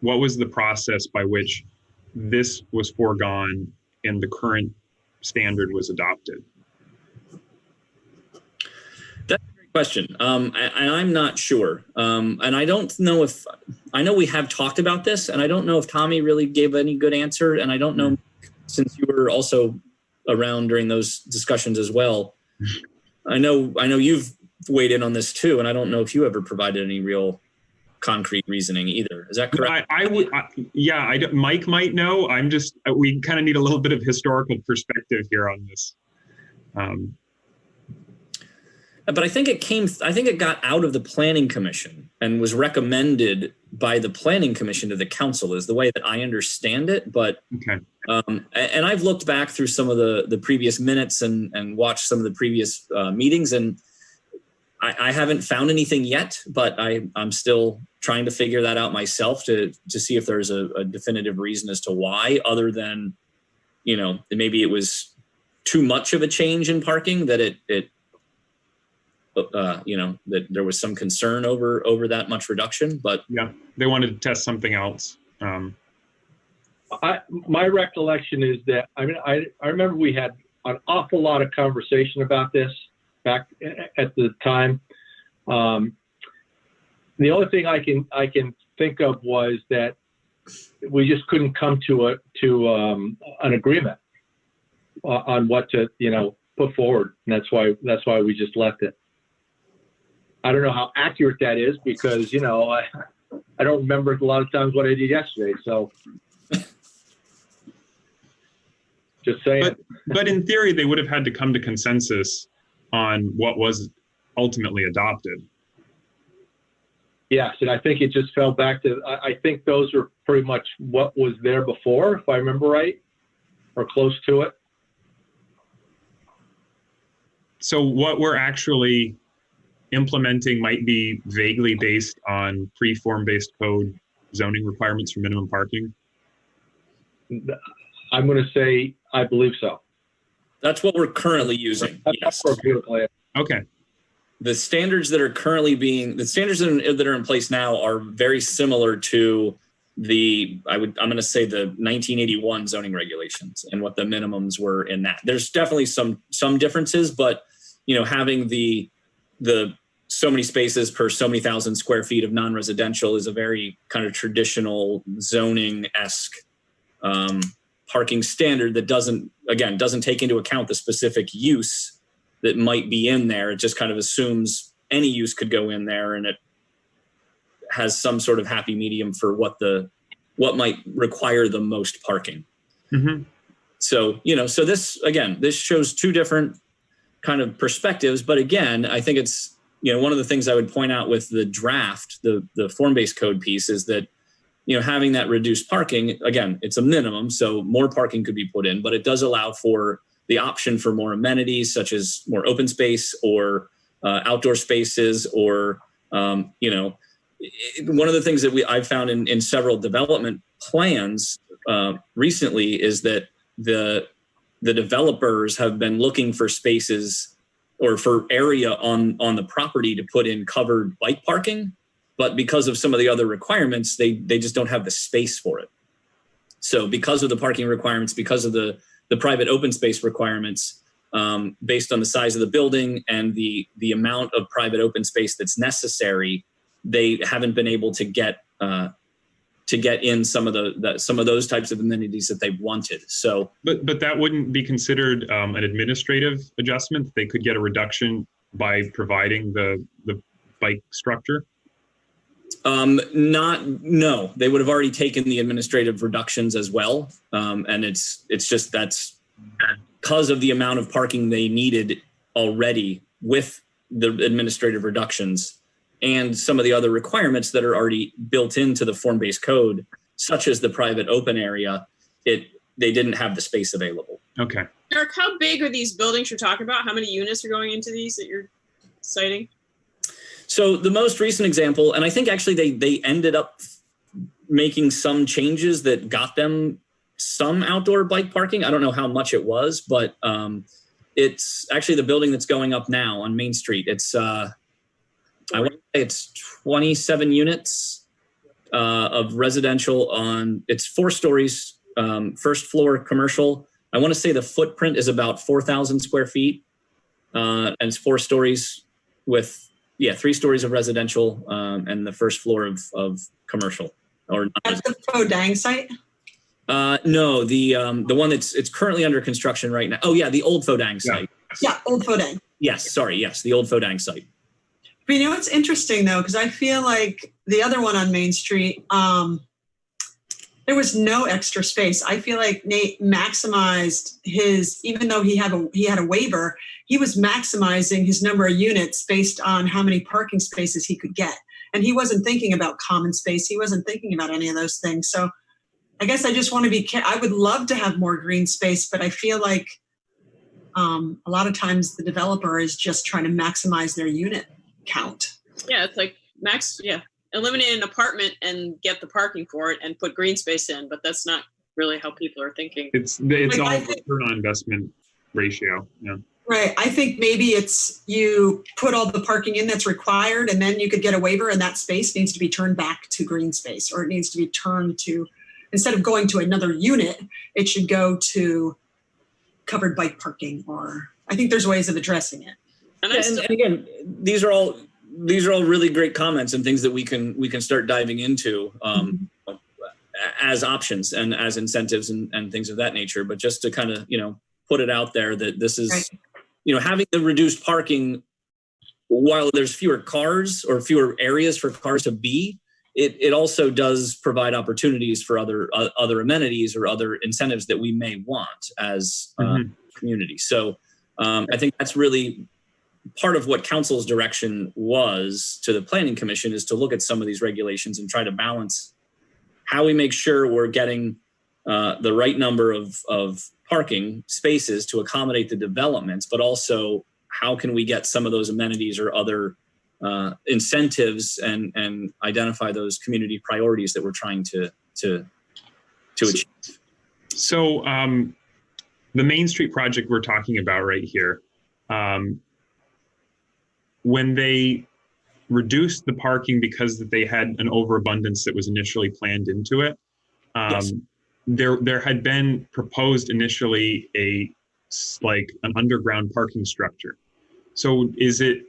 What was the process by which this was foregone and the current standard was adopted? That's a great question. And I'm not sure. And I don't know if, I know we have talked about this, and I don't know if Tommy really gave any good answer. And I don't know, since you were also around during those discussions as well. I know you've weighed in on this too, and I don't know if you ever provided any real concrete reasoning either. Is that correct? Mike might know. We kind of need a little bit of historical perspective here on this. But I think it got out of the Planning Commission and was recommended by the Planning Commission to the council, is the way that I understand it. But okay. And I've looked back through some of the previous minutes and watched some of the previous meetings, and I haven't found anything yet, but I'm still trying to figure that out myself to see if there's a definitive reason as to why, other than, maybe it was too much of a change in parking that that there was some concern over that much reduction. But yeah, they wanted to test something else. My recollection is that, I remember we had an awful lot of conversation about this back at the time. The only thing I can think of was that we just couldn't come to an agreement on what to put forward, and that's why we just left it. I don't know how accurate that is, because I don't remember a lot of times what I did yesterday. So just saying. But in theory, they would have had to come to consensus on what was ultimately adopted. Yes, and I think it just fell back to, I think those are pretty much what was there before, if I remember right, or close to it. So what we're actually implementing might be vaguely based on pre-form-based code zoning requirements for minimum parking? I'm going to say I believe so. That's what we're currently using. Yes. Okay. The standards that are that are in place now are very similar to I'm going to say the 1981 zoning regulations and what the minimums were in that. There's definitely some differences, but having the so many spaces per so many thousand square feet of non-residential is a very kind of traditional zoning-esque parking standard that doesn't take into account the specific use that might be in there. It just kind of assumes any use could go in there, and it has some sort of happy medium for what might require the most parking. Mm-hmm. So, so this shows two different kind of perspectives. But again, I think it's, one of the things I would point out with the draft, the form-based code piece, is that, having that reduced parking, again, it's a minimum, so more parking could be put in, but it does allow for the option for more amenities, such as more open space or outdoor spaces, or, one of the things that I've found in several development plans recently is that the developers have been looking for spaces or for area on the property to put in covered bike parking, but because of some of the other requirements, they just don't have the space for it. So because of the parking requirements, because of the private open space requirements, based on the size of the building and the amount of private open space that's necessary, they haven't been able to get in some of those types of amenities that they wanted. So, but that wouldn't be considered an administrative adjustment. They could get a reduction by providing the bike structure. No, they would have already taken the administrative reductions as well. And it's just that's because of the amount of parking they needed already with the administrative reductions and some of the other requirements that are already built into the form-based code, such as the private open area, they didn't have the space available. Okay. Eric, how big are these buildings you're talking about? How many units are going into these that you're citing? So the most recent example, and I think actually they ended up making some changes that got them some outdoor bike parking. I don't know how much it was, but it's actually the building that's going up now on Main Street. It's I want to say it's 27 units of residential it's 4 stories, first floor commercial, I want to say the footprint is about 4,000 square feet, and it's 4 stories with 3 stories of residential, and the first floor of commercial. Or At the Fodang site? no, the one it's currently under construction right now. Oh yeah, the old Fodang site. Yeah, Old Fodang. Yes, sorry, yes, the old Fodang site. But you know what's interesting though, because I feel like the other one on Main Street, there was no extra space. I feel like Nate maximized his, even though he had a waiver, he was maximizing his number of units based on how many parking spaces he could get. And he wasn't thinking about common space. He wasn't thinking about any of those things. So I guess I just want to be, I would love to have more green space, but I feel like a lot of times the developer is just trying to maximize their unit count. Yeah, it's like eliminate an apartment and get the parking for it and put green space in, but that's not really how people are thinking. It's Like, all I think- return on investment ratio. Yeah. Right. I think maybe it's you put all the parking in that's required and then you could get a waiver and that space needs to be turned back to green space, or it needs to be turned to, instead of going to another unit, it should go to covered bike parking, or I think there's ways of addressing it. And Yeah, and again, these are all really great comments and things that we can start diving into as options and as incentives and things of that nature. But just to kind of put it out there that this is Right. having the reduced parking, while there's fewer cars or fewer areas for cars to be, it also does provide opportunities for other amenities or other incentives that we may want as a community. So I think that's really part of what council's direction was to the planning commission, is to look at some of these regulations and try to balance how we make sure we're getting the right number of parking spaces to accommodate the developments, but also how can we get some of those amenities or other incentives and identify those community priorities that we're trying to achieve. So the Main Street project we're talking about right here, when they reduced the parking because that they had an overabundance that was initially planned into it, Yes. there had been proposed initially an underground parking structure. So is it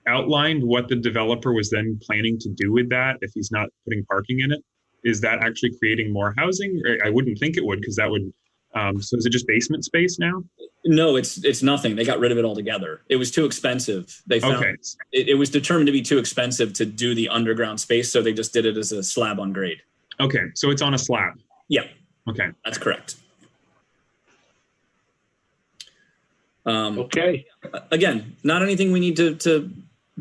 outlined what the developer was then planning to do with that if he's not putting parking in it? Is that actually creating more housing? I wouldn't think it would, because that would. So is it just basement space now? No, it's nothing. They got rid of it altogether. It was too expensive. They found Okay. it was determined to be too expensive to do the underground space, so they just did it as a slab on grade. Okay, so it's on a slab. Yeah, Okay. that's correct. Okay. Again, not anything we need to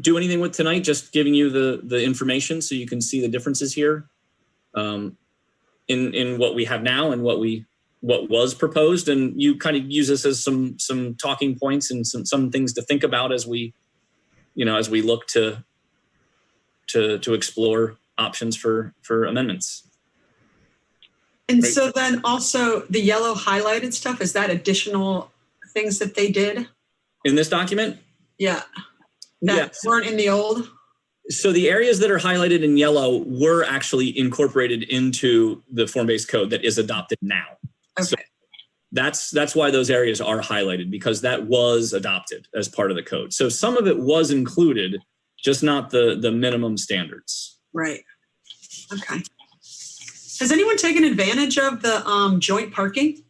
do anything with tonight, just giving you the information so you can see the differences here in what we have now and what was proposed, and you kind of use this as some talking points and some things to think about as we look to explore options for amendments. And Great. so then also the yellow highlighted stuff, is that additional things that they did? In this document, Yeah. That Yes. weren't in the old? so the areas that are highlighted in yellow were actually incorporated into the form-based code that is adopted now. So Okay. that's why those areas are highlighted, because that was adopted as part of the code. So some of it was included, just not the minimum standards. Right. Okay. Has anyone taken advantage of the joint parking?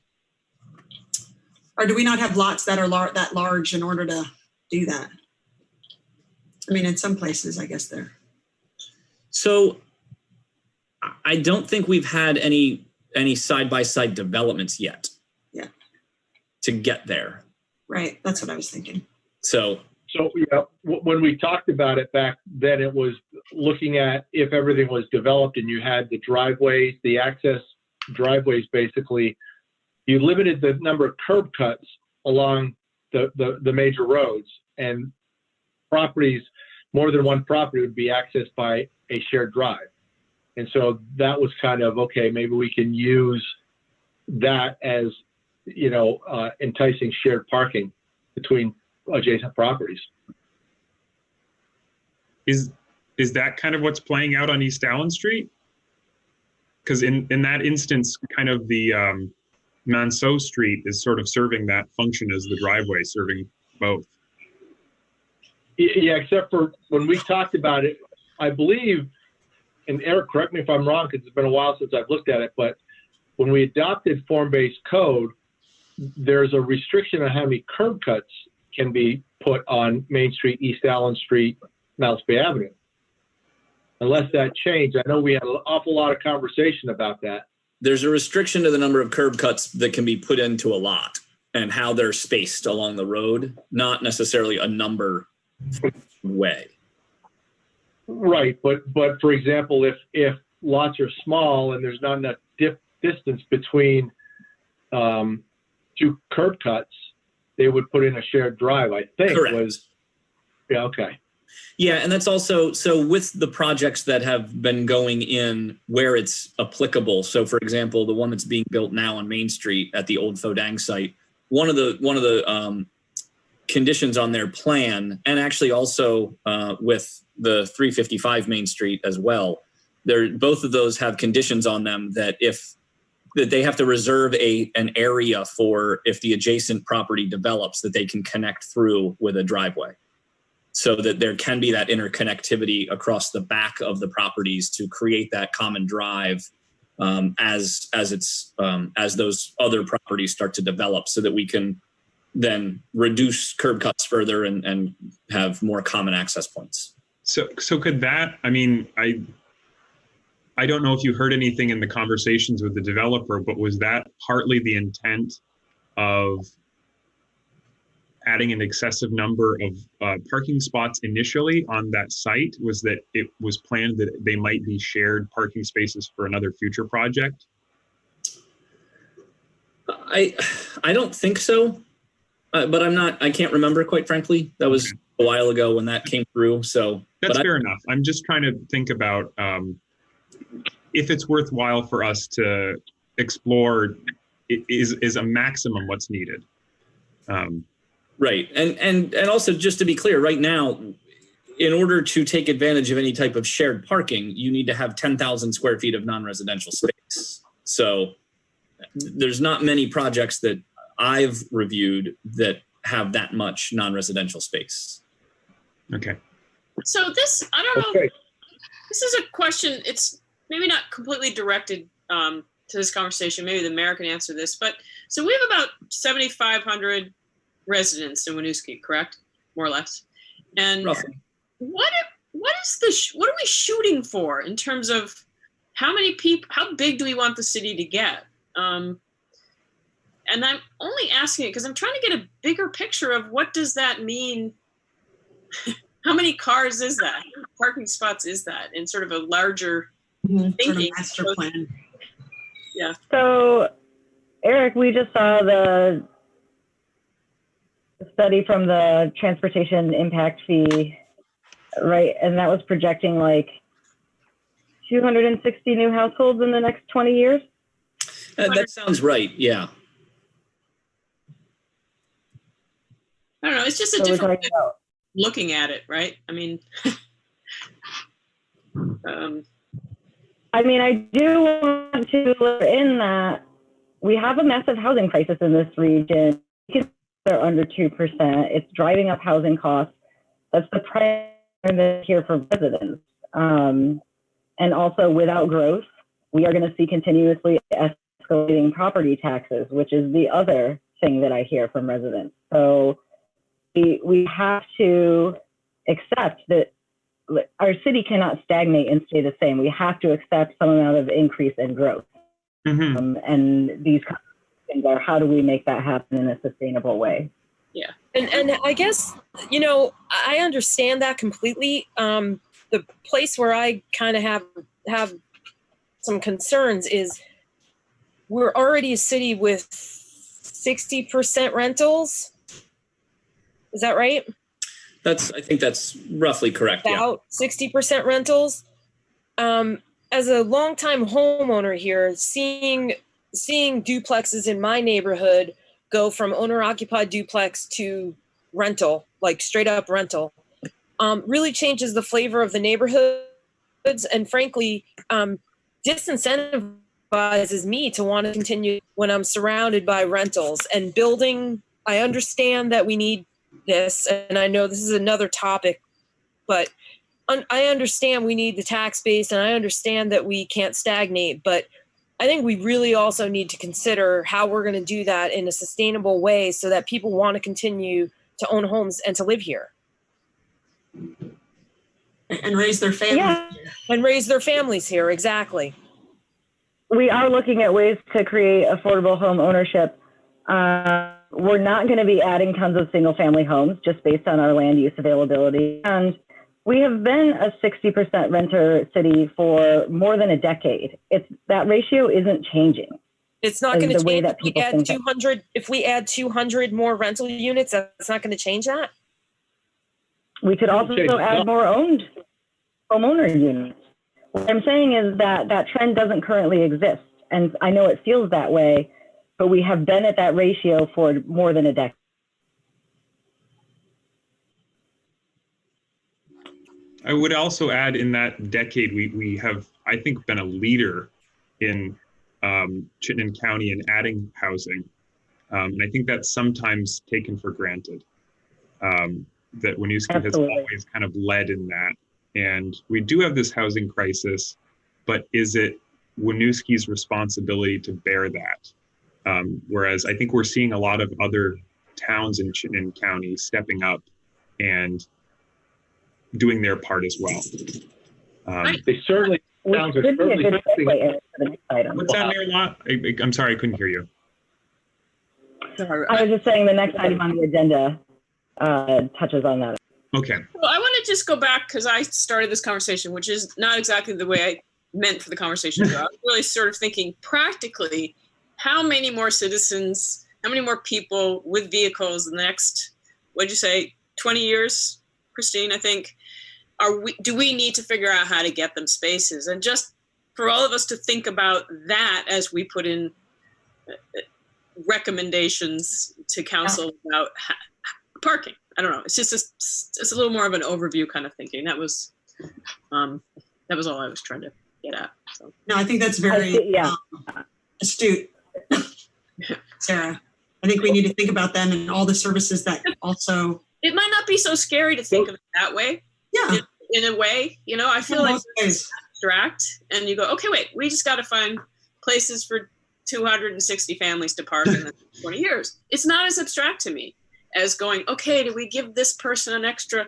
Or do we not have lots that are that large in order to do that? I mean, in some places, I guess they're. So I don't think we've had any side-by-side developments yet. Yeah. To get there. Right. That's what I was thinking. So When we talked about it back then, it was looking at if everything was developed and you had the driveways, the access driveways, basically, you limited the number of curb cuts along the major roads, and properties, more than one property would be accessed by a shared drive. And so that was kind of, okay, maybe we can use that as, enticing shared parking between adjacent properties. Is that kind of what's playing out on East Allen Street? Because in that instance, kind of the Manceau Street is sort of serving that function as the driveway, serving both. Yeah, except for when we talked about it, I believe, and Eric, correct me if I'm wrong, because it's been a while since I've looked at it, but when we adopted form-based code, there's a restriction on how many curb cuts can be put on Main Street, East Allen Street, Mouse Bay Avenue. Unless that changed, I know we had an awful lot of conversation about that. There's a restriction to the number of curb cuts that can be put into a lot and how they're spaced along the road, not necessarily a number way. Right, but for example, if lots are small and there's not enough distance between two curb cuts, they would put in a shared drive, I think. Correct. Yeah, okay. Yeah, and that's also, so with the projects that have been going in where it's applicable. So for example, the one that's being built now on Main Street at the old Fodang site, one of the conditions on their plan, and actually also with the 355 Main Street as well, both of those have conditions on them that that they have to reserve an area for if the adjacent property develops that they can connect through with a driveway, so that there can be that interconnectivity across the back of the properties to create that common drive as those other properties start to develop, so that we can then reduce curb cuts further and have more common access points. So could that, I mean, I don't know if you heard anything in the conversations with the developer, but was that partly the intent of adding an excessive number of parking spots initially on that site? Was that it was planned that they might be shared parking spaces for another future project? I don't think so, but I can't remember, quite frankly. That was a while ago when that came through. So that's fair enough. I'm just trying to think about if it's worthwhile for us to explore, is a maximum what's needed. Right. And also, just to be clear, right now, in order to take advantage of any type of shared parking, you need to have 10,000 square feet of non-residential space. So there's not many projects that I've reviewed that have that much non-residential space. Okay. So this, I don't know, Okay. this is a question, it's maybe not completely directed to this conversation. Maybe the mayor can answer this, but so we have about 7,500 residents in Winooski, correct? More or less. And Roughly. what are we shooting for in terms of how many people, how big do we want the city to get? And I'm only asking it because I'm trying to get a bigger picture of what does that mean? How many cars is that? How many parking spots is that in sort of a larger thinking? Sort of master plan. Yeah. So, Eric, we just saw the study from the transportation impact fee, right? And that was projecting like 260 new households in the next 20 years. That sounds right. Yeah. I don't know. It's just a different way of looking at it, right? I mean, I do want to live in that we have a massive housing crisis in this region. They're under 2%. It's driving up housing costs. That's the primary here for residents. And also, without growth, we are going to see continuously escalating property taxes, which is the other thing that I hear from residents. So we have to accept that our city cannot stagnate and stay the same. We have to accept some amount of increase in growth. Mm-hmm. And these things are, how do we make that happen in a sustainable way? Yeah. And I guess, I understand that completely. The place where I kind of have some concerns is we're already a city with 60% rentals. Is that right? I think that's roughly correct. About 60% rentals. As a longtime homeowner here, seeing duplexes in my neighborhood go from owner-occupied duplex to rental, like straight up rental, really changes the flavor of the neighborhoods and frankly, disincentivizes incentivizes me to want to continue when I'm surrounded by rentals and building. I understand that we need this, and I know this is another topic, but I understand we need the tax base, and I understand that we can't stagnate, but I think we really also need to consider how we're going to do that in a sustainable way so that people want to continue to own homes and to live here. And raise their families. Yeah. And raise their families here, exactly. We are looking at ways to create affordable home ownership. We're not going to be adding tons of single family homes just based on our land use availability. And we have been a 60% renter city for more than a decade. That ratio isn't changing. It's not going to change that if we add 200. If we add 200 more rental units, that's not going to change that. We could also add more owned homeowner units. What I'm saying is that trend doesn't currently exist. And I know it feels that way, but we have been at that ratio for more than a decade. I would also add in that decade, we have, I think, been a leader in Chittenden County in adding housing. And I think that's sometimes taken for granted, that Winooski has always kind of led in that. And we do have this housing crisis, but is it Winooski's responsibility to bear that? Whereas I think we're seeing a lot of other towns in Chittenden County stepping up and doing their part as well. They certainly sounds are certainly something. What's that, Mayor Lott? I'm sorry, I couldn't hear you. I was just saying the next item on the agenda touches on that. Okay. Well, I want to just go back because I started this conversation, which is not exactly the way I meant for the conversation to go. I was really sort of thinking practically, how many more citizens, how many more people with vehicles in the next, what'd you say, 20 years, Christine, I think, do we need to figure out how to get them spaces? And just for all of us to think about that as we put in recommendations to council about parking. I don't know. It's just it's a little more of an overview kind of thinking. That was all I was trying to get at. So. No, I think that's very astute, Sarah. I think we need to think about them and all the services that also. It might not be so scary to think of it that way. Yeah. In a way, you know, I feel like it's abstract, and you go, okay, wait, we just got to find places for 260 families to park in the next 20 years. It's not as abstract to me as going, okay, do we give this person an extra,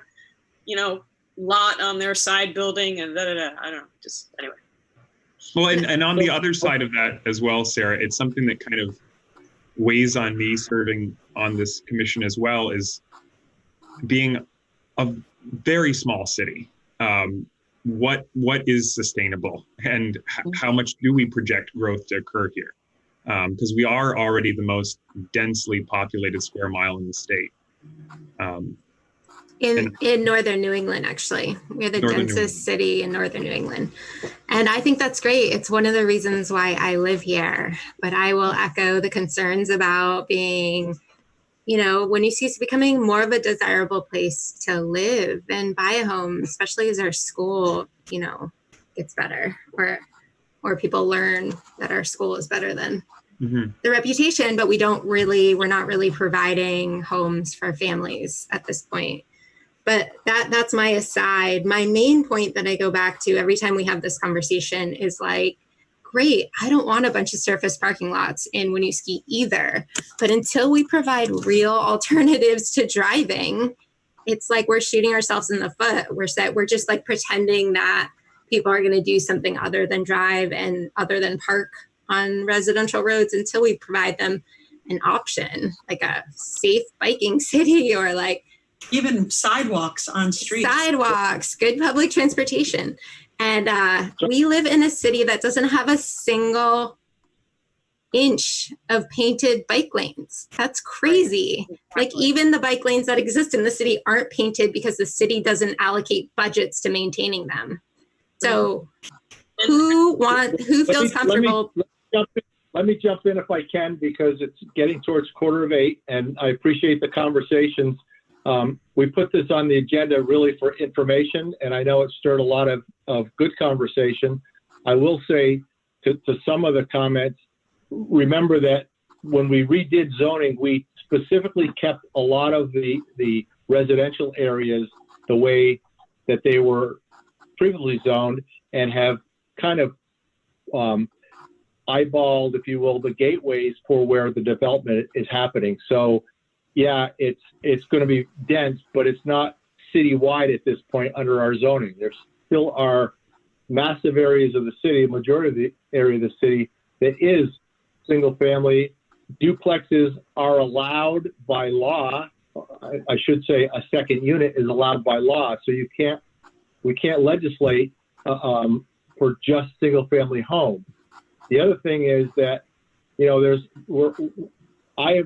lot on their side building and I don't know, just anyway. Well, and on the other side of that as well, Sarah, it's something that kind of weighs on me serving on this commission as well, is being a very small city. What is sustainable, and how much do we project growth to occur here? Because we are already the most densely populated square mile in the state. In northern New England, actually. We're the densest city in northern New England. And I think that's great. It's one of the reasons why I live here. But I will echo the concerns about being, Winooski is becoming more of a desirable place to live and buy a home, especially as our school, gets better, or people learn that our school is better than the reputation, but we're not really providing homes for families at this point. But that's my aside. My main point that I go back to every time we have this conversation is like, great, I don't want a bunch of surface parking lots in Winooski either. But until we provide real alternatives to driving, it's like we're shooting ourselves in the foot. We're just like pretending that people are going to do something other than drive and other than park on residential roads until we provide them an option, like a safe biking city, or like even sidewalks on streets. Sidewalks, good public transportation. And we live in a city that doesn't have a single inch of painted bike lanes. That's crazy. Like even the bike lanes that exist in the city aren't painted because the city doesn't allocate budgets to maintaining them. So who feels comfortable? Let me jump in if I can, because it's getting towards 7:45, and I appreciate the conversations. We put this on the agenda really for information, and I know it stirred a lot of good conversation. I will say to some of the comments, remember that when we redid zoning, we specifically kept a lot of the residential areas the way that they were previously zoned, and have kind of eyeballed, if you will, the gateways for where the development is happening. So yeah, it's going to be dense, but it's not citywide at this point under our zoning. There still are massive areas of the city, majority of the area of the city, that is single family. Duplexes are allowed by law. I should say a second unit is allowed by law. So we can't legislate for just single family homes. The other thing is that, you know, I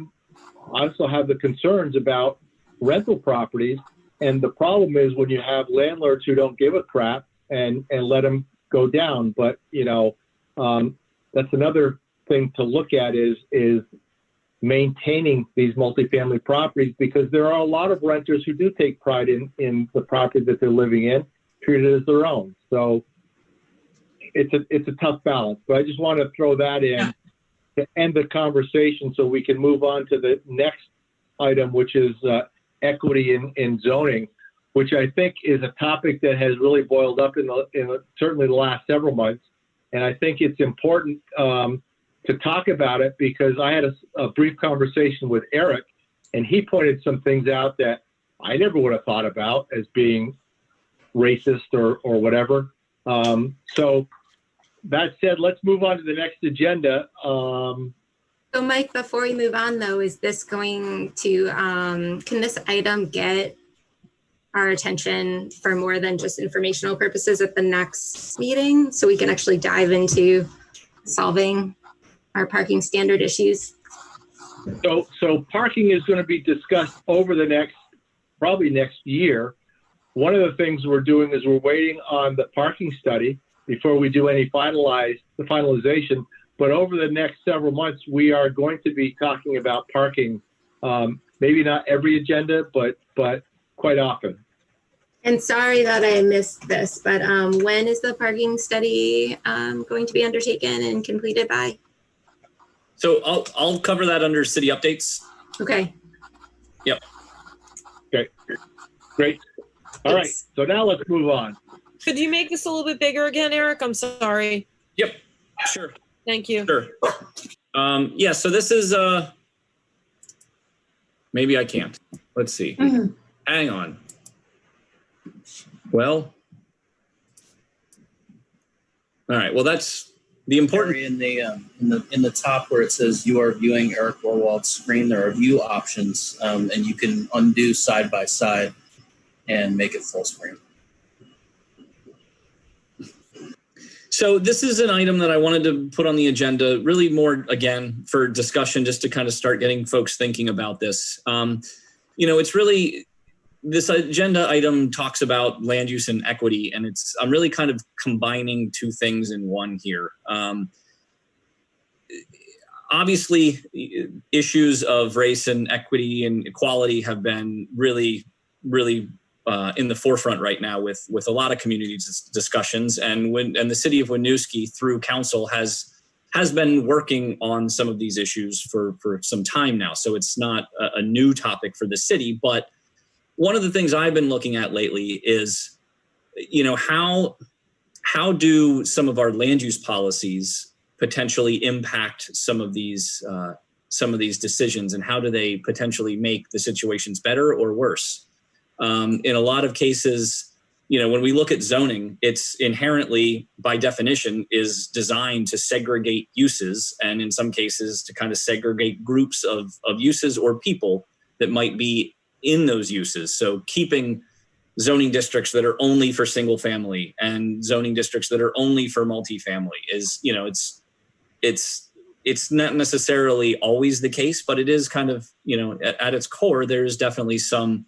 also have the concerns about rental properties. And the problem is when you have landlords who don't give a crap and let them go down. But, you know, that's another thing to look at is maintaining these multifamily properties, because there are a lot of renters who do take pride in the property that they're living in, treat it as their own. So it's a tough balance, but I just want to throw that in to end the conversation so we can move on to the next item, which is equity in zoning, which I think is a topic that has really boiled up in certainly the last several months. And I think it's important to talk about it, because I had a brief conversation with Eric, and he pointed some things out that I never would have thought about as being racist or whatever. So that said, let's move on to the next agenda. So Mike, before we move on though, is this going to, can this item get our attention for more than just informational purposes at the next meeting, so we can actually dive into solving our parking standard issues? So parking is going to be discussed over the probably next year. One of the things we're doing is we're waiting on the parking study before we do any finalization. But over the next several months, we are going to be talking about parking. Maybe not every agenda, but quite often. And sorry that I missed this, but when is the parking study going to be undertaken and completed by? So I'll cover that under city updates. Okay. Yep. Okay. Great. All right. So now let's move on. Could you make this a little bit bigger again, Eric? I'm sorry. Yep. Sure. Thank you. Sure. Yeah. So this is maybe I can't. Let's see. Mm-hmm. Hang on. Well. All right. Well, that's the important in the top where it says you are viewing Eric Orwald's screen. There are view options, and you can undo side by side and make it full screen. So this is an item that I wanted to put on the agenda, really more, again, for discussion, just to kind of start getting folks thinking about this. You know, it's really, this agenda item talks about land use and equity, and I'm really kind of combining two things in one here. Obviously, issues of race and equity and equality have been really in the forefront right now with a lot of community discussions, and the city of Winooski through council has been working on some of these issues for some time now. So it's not a new topic for the city, but one of the things I've been looking at lately is, you know, how do some of our land use policies potentially impact some of these decisions, and how do they potentially make the situations better or worse? In a lot of cases, you know, when we look at zoning, it's inherently, by definition, is designed to segregate uses, and in some cases to kind of segregate groups of uses or people that might be in those uses. So keeping zoning districts that are only for single family and zoning districts that are only for multifamily is, you know, it's not necessarily always the case, but it is kind of, you know, at its core, there's definitely some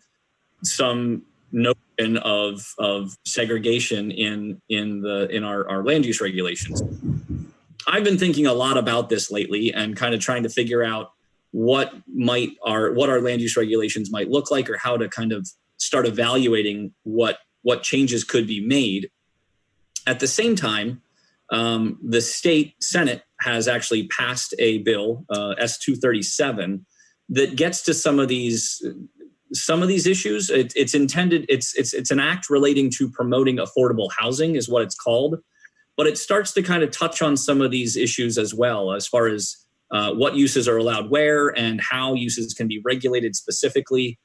notion of segregation in our land use regulations. I've been thinking a lot about this lately and kind of trying to figure out what our land use regulations might look like, or how to kind of start evaluating what changes could be made. At the same time, The state Senate has actually passed a bill, S-237, that gets to some of these issues. It's intended. It's an act relating to promoting affordable housing, is what it's called. But it starts to kind of touch on some of these issues as well, as far as what uses are allowed where and how uses can be regulated specifically.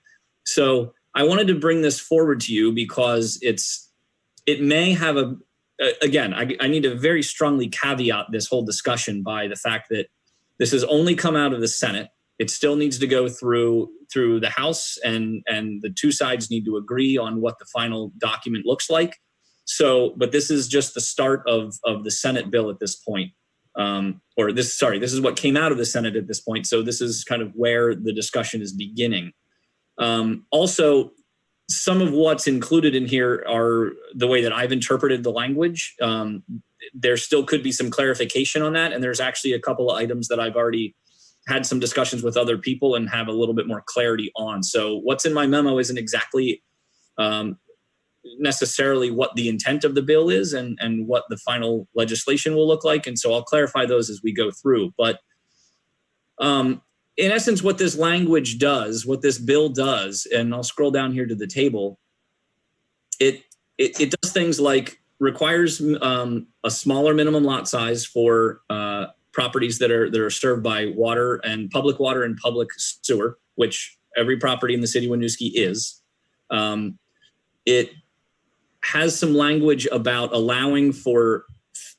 So I wanted to bring this forward to you because it may have again, I need to very strongly caveat this whole discussion by the fact that this has only come out of the Senate. It still needs to go through the House, and the two sides need to agree on what the final document looks like. So, but this is just the start of the Senate bill at this point. This is what came out of the Senate at this point. So this is kind of where the discussion is beginning. Also, some of what's included in here are the way that I've interpreted the language. There still could be some clarification on that. And there's actually a couple of items that I've already had some discussions with other people and have a little bit more clarity on. So what's in my memo isn't exactly necessarily what the intent of the bill is and what the final legislation will look like. And so I'll clarify those as we go through. But in essence, what this language does, what this bill does, and I'll scroll down here to the table, it does things like requires a smaller minimum lot size for properties that are served by water and public sewer, which every property in the city of Winooski is. It has some language about allowing for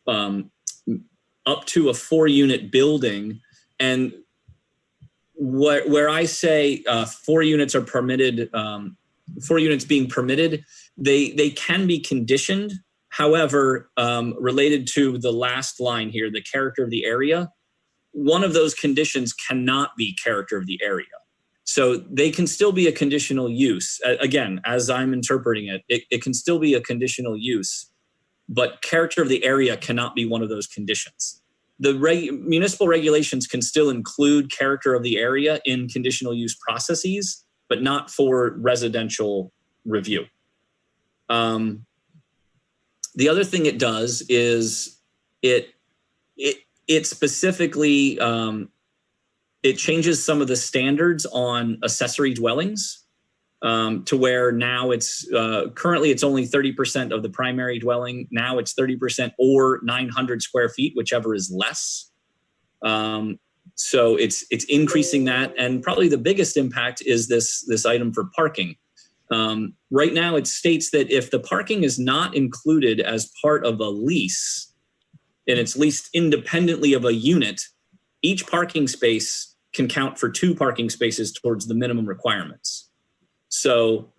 up to a 4-unit building, and where I say 4 units are permitted, 4 units being permitted, they can be conditioned. However, related to the last line here, the character of the area, one of those conditions cannot be character of the area. So they can still be a conditional use. Again, as I'm interpreting it, it can still be a conditional use, but character of the area cannot be one of those conditions. The municipal regulations can still include character of the area in conditional use processes, but not for residential review. The other thing it does is it specifically, it changes some of the standards on accessory dwellings to where now it's currently it's only 30% of the primary dwelling. Now it's 30% or 900 square feet, whichever is less. So it's increasing that, and probably the biggest impact is this item for parking. Right now, it states that if the parking is not included as part of a lease, and it's leased independently of a unit, each parking space can count for 2 parking spaces towards the minimum requirements. So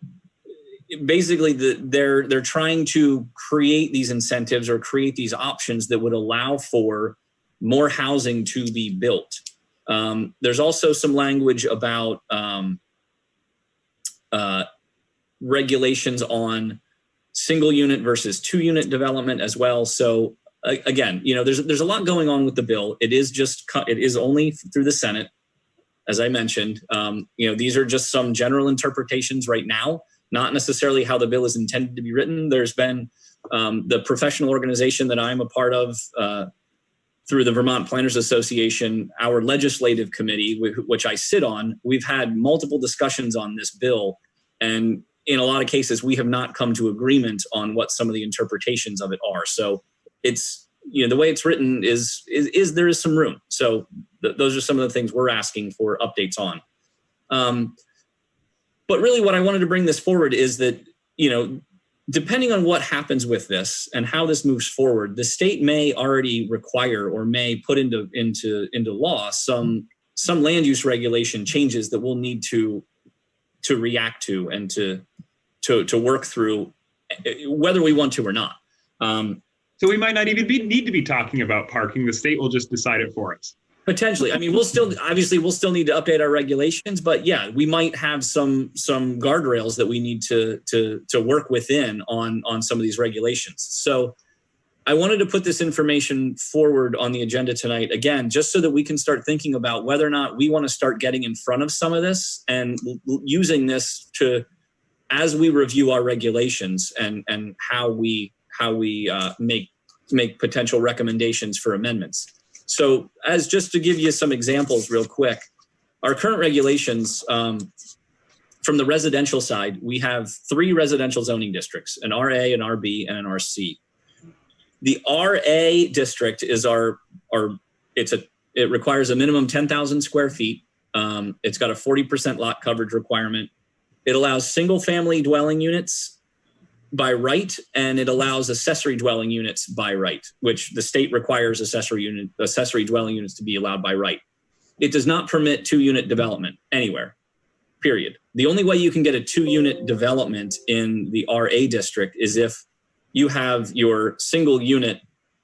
basically, they're trying to create these incentives or create these options that would allow for more housing to be built. There's also some language about regulations on single unit versus 2-unit development as well. So again, there's a lot going on with the bill. It is only through the Senate, as I mentioned. These are just some general interpretations right now, not necessarily how the bill is intended to be written. There's been the professional organization that I'm a part of through the Vermont Planners Association, our legislative committee, which I sit on. We've had multiple discussions on this bill, and in a lot of cases, we have not come to agreement on what some of the interpretations of it are. So it's, the way it's written is there is some room. So those are some of the things we're asking for updates on. But really what I wanted to bring this forward is that, depending on what happens with this and how this moves forward, the state may already require or may put into law some land use regulation changes that we'll need to react to and to work through, whether we want to or not. So we might not even need to be talking about parking. The state will just decide it for us. Potentially. I mean, we'll still need to update our regulations, but yeah, we might have some guardrails that we need to work within on some of these regulations. So I wanted to put this information forward on the agenda tonight, again, just so that we can start thinking about whether or not we want to start getting in front of some of this and using this as we review our regulations and how we make make potential recommendations for amendments. So as just to give you some examples real quick, our current regulations, from the residential side, we have 3 residential zoning districts, an RA, an RB, and an RC. The RA district is it requires a minimum 10,000 square feet. It's got a 40% lot coverage requirement. It allows single family dwelling units by right, and it allows accessory dwelling units by right, which the state requires accessory dwelling units to be allowed by right. It does not permit 2-unit development anywhere, period. The only way you can get a 2-unit development in the RA district is if you have your single unit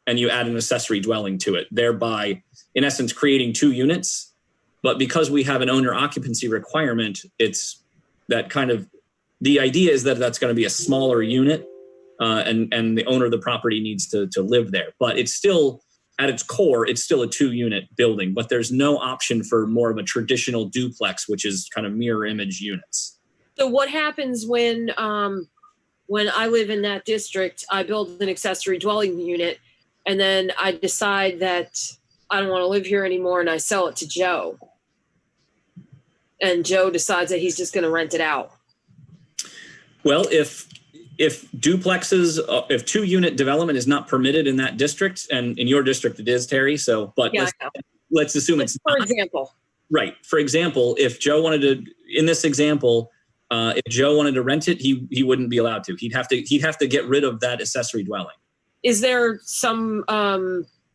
and you add an accessory dwelling to it, thereby, in essence, creating 2 units. But because we have an owner occupancy requirement, it's that kind of, the idea is that that's going to be a smaller unit, and the owner of the property needs to live there. But it's still, at its core, it's still a 2-unit building, but there's no option for more of a traditional duplex, which is kind of mirror image units. So what happens when I live in that district, I build an accessory dwelling unit, and then I decide that I don't want to live here anymore, and I sell it to Joe, and Joe decides that he's just going to rent it out? Well, if duplexes, if 2-unit development is not permitted in that district, and in your district it is, Terry. So, but Yeah, let's assume it's for not. example. Right. For example, if Joe wanted to, in this example, if Joe wanted to rent it, he wouldn't be allowed to. He'd have to get rid of that accessory dwelling. Is there some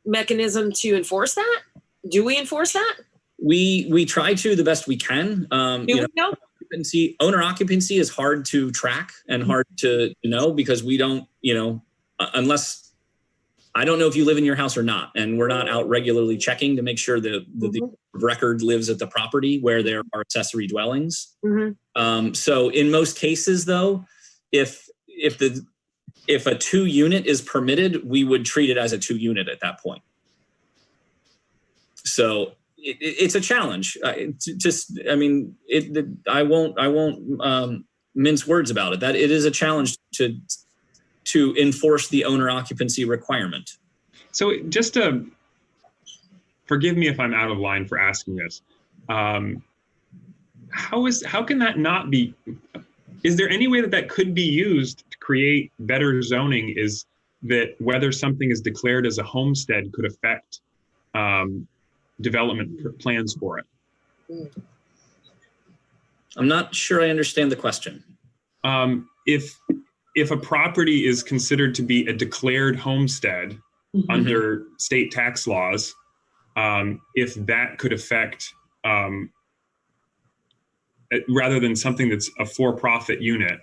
mechanism to enforce that? Do we enforce that? We try to the best we can. Owner occupancy is hard to track and hard to know, because we don't, unless, I don't know if you live in your house or not, and we're not out regularly checking to make sure that the record lives at the property where there are accessory dwellings. Mm-hmm. So in most cases, though, if a 2-unit is permitted, we would treat it as a 2-unit at that point. So it's a challenge. I won't mince words about it. That it is a challenge to enforce the owner occupancy requirement. So just to forgive me if I'm out of line for asking this, how can that not be? Is there any way that could be used to create better zoning? Is that whether something is declared as a homestead could affect development plans for it? I'm not sure I understand the question. If a property is considered to be a declared homestead under state tax laws, if that could affect, rather than something that's a for-profit unit,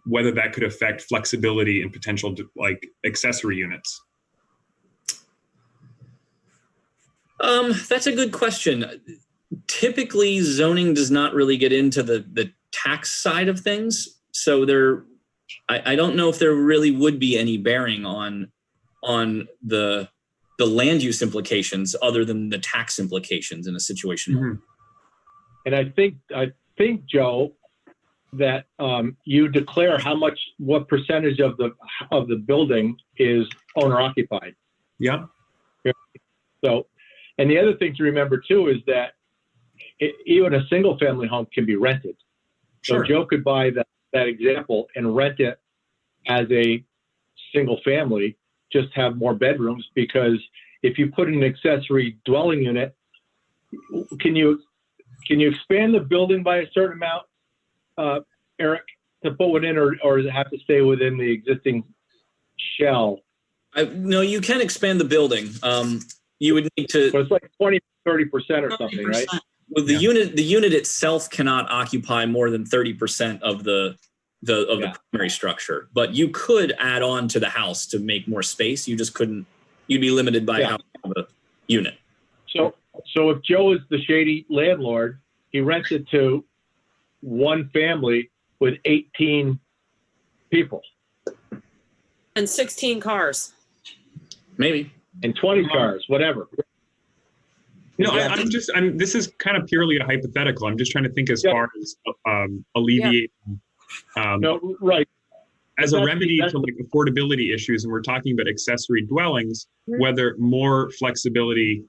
whether that could affect flexibility and potential accessory units. That's a good question. Typically, zoning does not really get into the tax side of things. So I don't know if there really would be any bearing on the land use implications other than the tax implications in a situation. And I think, Joe, that you declare what percentage of the building is owner occupied. Yeah. So, and the other thing to remember too is that even a single family home can be rented. Sure. So Joe could buy that example and rent it as a single family, just have more bedrooms, because if you put an accessory dwelling unit, can you expand the building by a certain amount, Eric, to put one in, or does it have to stay within the existing shell? No, you can expand the building. You would need to. So it's like 20, 30% or something, right? Well, the unit itself cannot occupy more than 30% of the primary structure, but you could add on to the house to make more space. You just couldn't. You'd be limited by how the unit. So if Joe is the shady landlord, he rents it to one family with 18 people And 16 cars. Maybe. And 20 cars, whatever. No, this is kind of purely a hypothetical. I'm just trying to think as far as alleviating. No, right. as a remedy to like affordability issues, and we're talking about accessory dwellings, whether more flexibility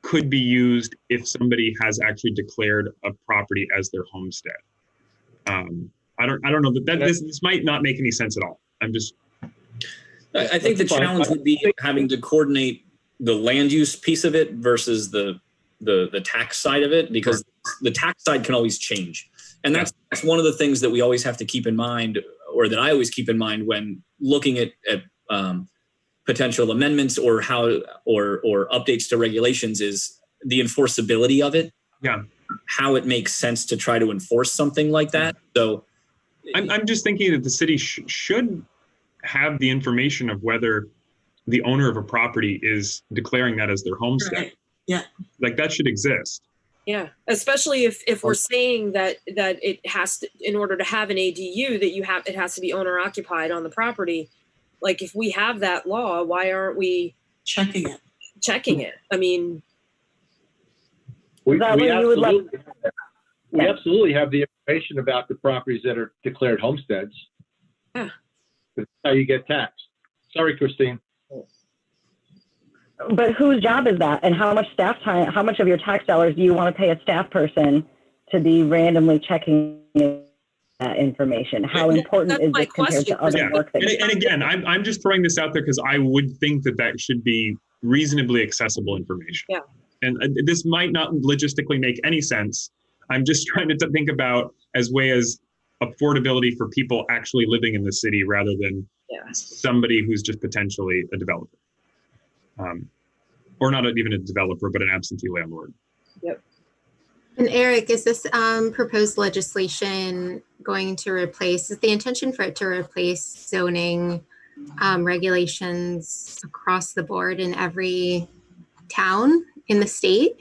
could be used if somebody has actually declared a property as their homestead. I don't know that this might not make any sense at all. I think the challenge would be having to coordinate the land use piece of it versus the tax side of it, because the tax side can always change. And that's one of the things that we always have to keep in mind, or that I always keep in mind when looking at potential amendments or updates to regulations, is the enforceability of it. Yeah. How it makes sense to try to enforce something like that. So I'm just thinking that the city should have the information of whether the owner of a property is declaring that as their homestead. Right. Yeah. Like that should exist. Yeah, especially if we're saying that it has to, in order to have an ADU, that it has to be owner occupied on the property. Like if we have that law, why aren't we checking it? I mean, we absolutely have the information about the properties that are declared homesteads. Yeah. That's how you get taxed. Sorry, Christine. But whose job is that? And how much staff time, how much of your tax dollars do you want to pay a staff person to be randomly checking that information? How important is this compared to other work that and again, I'm just throwing this out there because I would think that should be reasonably accessible information. Yeah. And this might not logistically make any sense. I'm just trying to think about as affordability for people actually living in the city rather than somebody who's just potentially a developer. Or not even a developer, but an absentee landlord. Yep. And Eric, is this proposed legislation going to replace, is the intention for it to replace zoning regulations across the board in every town in the state?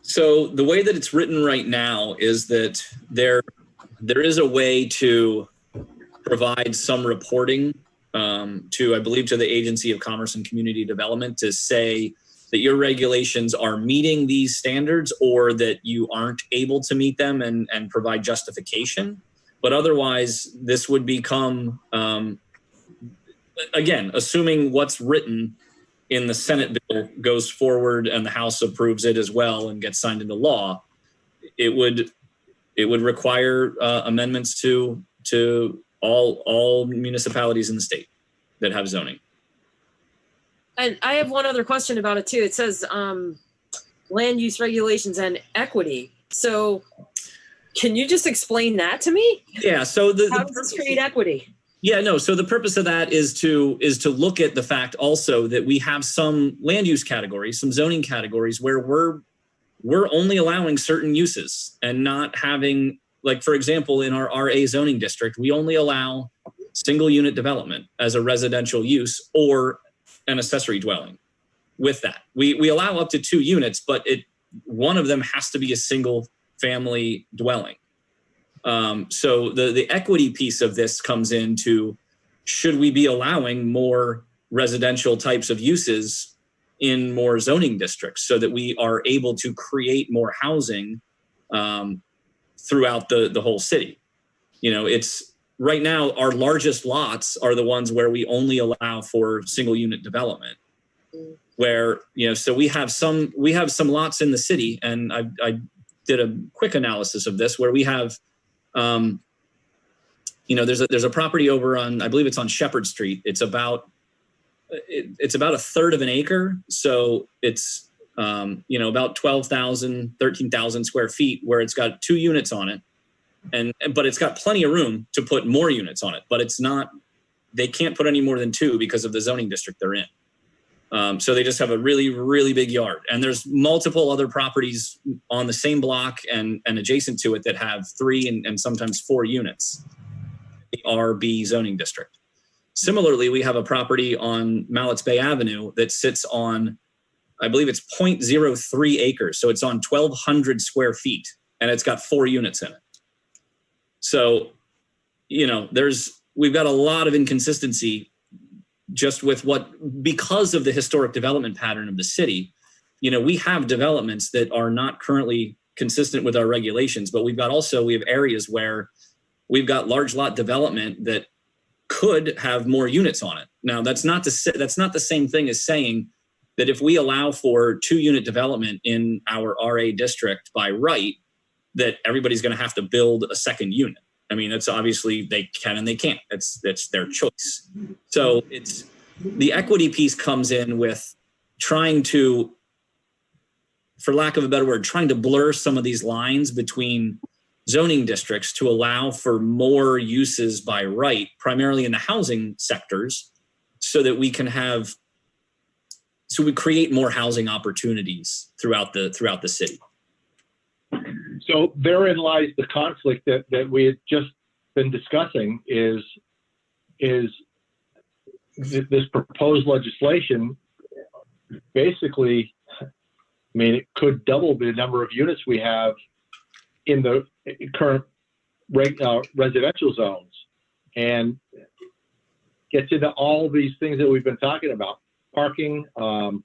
So the way that it's written right now is that there is a way to provide some reporting to, I believe, to the Agency of Commerce and Community Development to say that your regulations are meeting these standards or that you aren't able to meet them and provide justification. But otherwise, this would become, again, assuming what's written in the Senate bill goes forward and the House approves it as well and gets signed into law, it would require amendments to all municipalities in the state that have zoning. and I have one other question about it too. It says land use regulations and equity. So can you just explain that to me? Yeah. So how does this create equity? Yeah, no. So the purpose of that is to look at the fact also that we have some land use categories, some zoning categories where we're only allowing certain uses and not having, like, for example, in our RA zoning district, we only allow single unit development as a residential use or an accessory dwelling. With that, we allow up to 2 units, but one of them has to be a single family dwelling. So the equity piece of this comes into, should we be allowing more residential types of uses in more zoning districts so that we are able to create more housing throughout the whole city? You know, it's right now our largest lots are the ones where we only allow for single unit development. Where, you know, so we have some lots in the city, and I did a quick analysis of this where we have, you know, there's a property over on, I believe it's on Shepherd Street. It's about a third of an acre. So it's, you know, about 12,000, 13,000 square feet, where it's got 2 units on it. But it's got plenty of room to put more units on it, but they can't put any more than 2 because of the zoning district they're in. So they just have a really, really big yard. And there's multiple other properties on the same block and adjacent to it that have 3 and sometimes 4 units. The RB zoning district. Similarly, we have a property on Mallett's Bay Avenue that sits on, I believe it's 0.03 acres. So it's on 1,200 square feet, and it's got 4 units in it. So, you know, we've got a lot of inconsistency just with because of the historic development pattern of the city. You know, we have developments that are not currently consistent with our regulations, but we have areas where we've got large lot development that could have more units on it. Now, that's not the same thing as saying that if we allow for 2-unit development in our RA district by right, that everybody's going to have to build a second unit. I mean, that's obviously they can and they can't. That's their choice. So it's the equity piece comes in with trying to, for lack of a better word, trying to blur some of these lines between zoning districts to allow for more uses by right, primarily in the housing sectors, so that we can have, so we create more housing opportunities throughout the city. So therein lies the conflict that we had just been discussing is this proposed legislation basically, I mean, it could double the number of units we have in the current residential zones, and gets into all these things that we've been talking about: parking, home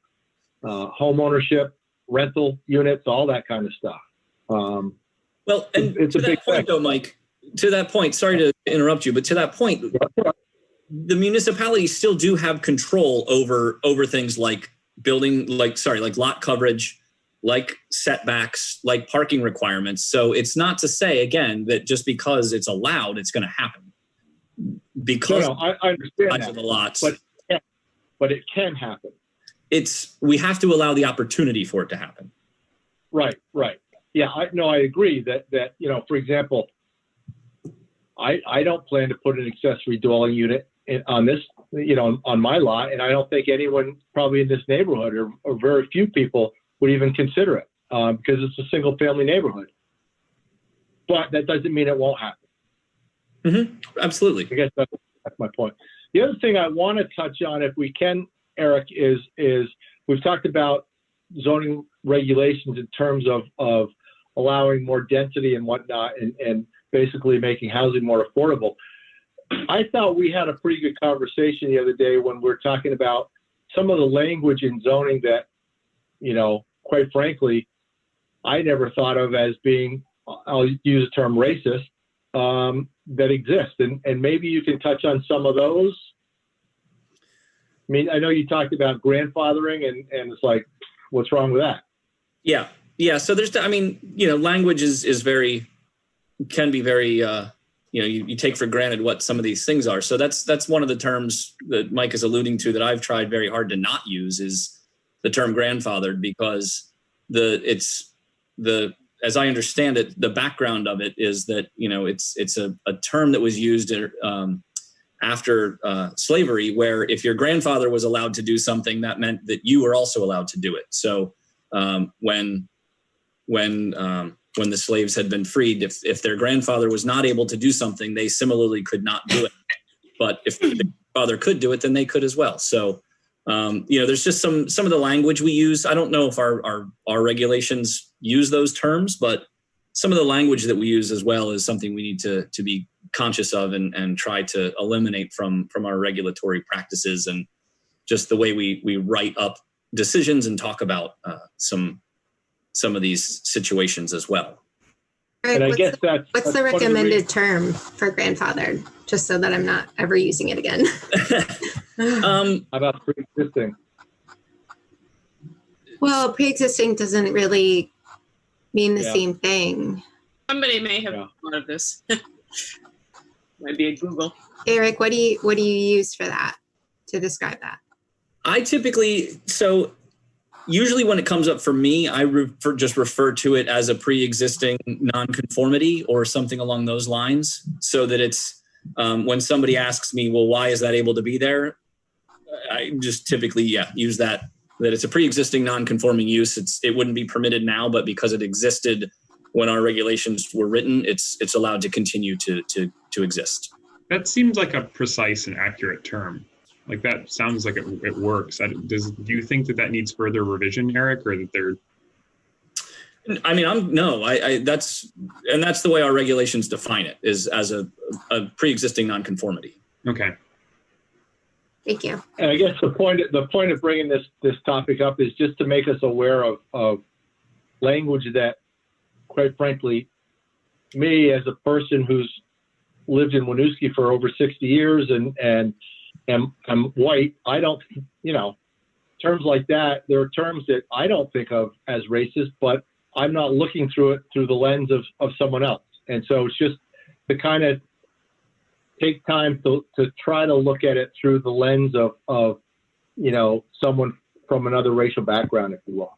ownership, rental units, all that kind of stuff. Well, and it's to a that big point, thing. though, Mike, to that point, sorry to interrupt you, but to that point, the municipalities still do have control over things like building, like lot coverage, like setbacks, like parking requirements. So it's not to say, again, that just because it's allowed, it's going to happen. Because I understand that, of the lots, but it can happen. We have to allow the opportunity for it to happen. Right. Yeah, I agree that, for example, I don't plan to put an accessory dwelling unit on this, on my lot, and I don't think anyone probably in this neighborhood or very few people would even consider it because it's a single family neighborhood. But that doesn't mean it won't happen. Mm-hmm. Absolutely. I guess that's my point. The other thing I want to touch on, if we can, Eric, is we've talked about zoning regulations in terms of allowing more density and whatnot, and basically making housing more affordable. I thought we had a pretty good conversation the other day when we were talking about some of the language in zoning that, quite frankly, I never thought of as being, I'll use the term racist, that exist. And maybe you can touch on some of those. I mean, I know you talked about grandfathering and it's like, what's wrong with that? Yeah. So language can be very, you take for granted what some of these things are. So that's one of the terms that Mike is alluding to that I've tried very hard to not use is the term grandfathered, because as I understand it, the background of it is that, it's a term that was used after slavery, where if your grandfather was allowed to do something, that meant that you were also allowed to do it. So when the slaves had been freed, if their grandfather was not able to do something, they similarly could not do it. But if their father could do it, then they could as well. So, there's just some of the language we use. I don't know if our regulations use those terms, but some of the language that we use as well is something we need to be conscious of and try to eliminate from our regulatory practices and just the way we write up decisions and talk about some of these situations as well. Right, and I guess what's the recommended term for grandfathered, just so that I'm not ever using it again? How about pre-existing? Well, pre-existing doesn't really mean the same thing. Somebody may have thought of this. Might be a Google. Eric, what do you use for that, to describe that? Usually when it comes up for me, I just refer to it as a pre-existing nonconformity or something along those lines, so that it's when somebody asks me, well, why is that able to be there? I just typically, use that it's a pre-existing non-conforming use. It wouldn't be permitted now, but because it existed when our regulations were written, it's allowed to continue to exist. That seems like a precise and accurate term. Like that sounds like it works. Do you think that needs further revision, Eric, or that they're? I mean, that's the way our regulations define it, is as a pre-existing nonconformity. Okay. Thank you. And I guess the point of bringing this topic up is just to make us aware of language that, quite frankly, me as a person who's lived in Winooski for over 60 years and I'm white. I don't, terms like that, there are terms that I don't think of as racist, but I'm not looking through it through the lens of someone else. And so it's just to kind of take time to try to look at it through the lens of someone from another racial background, if you will.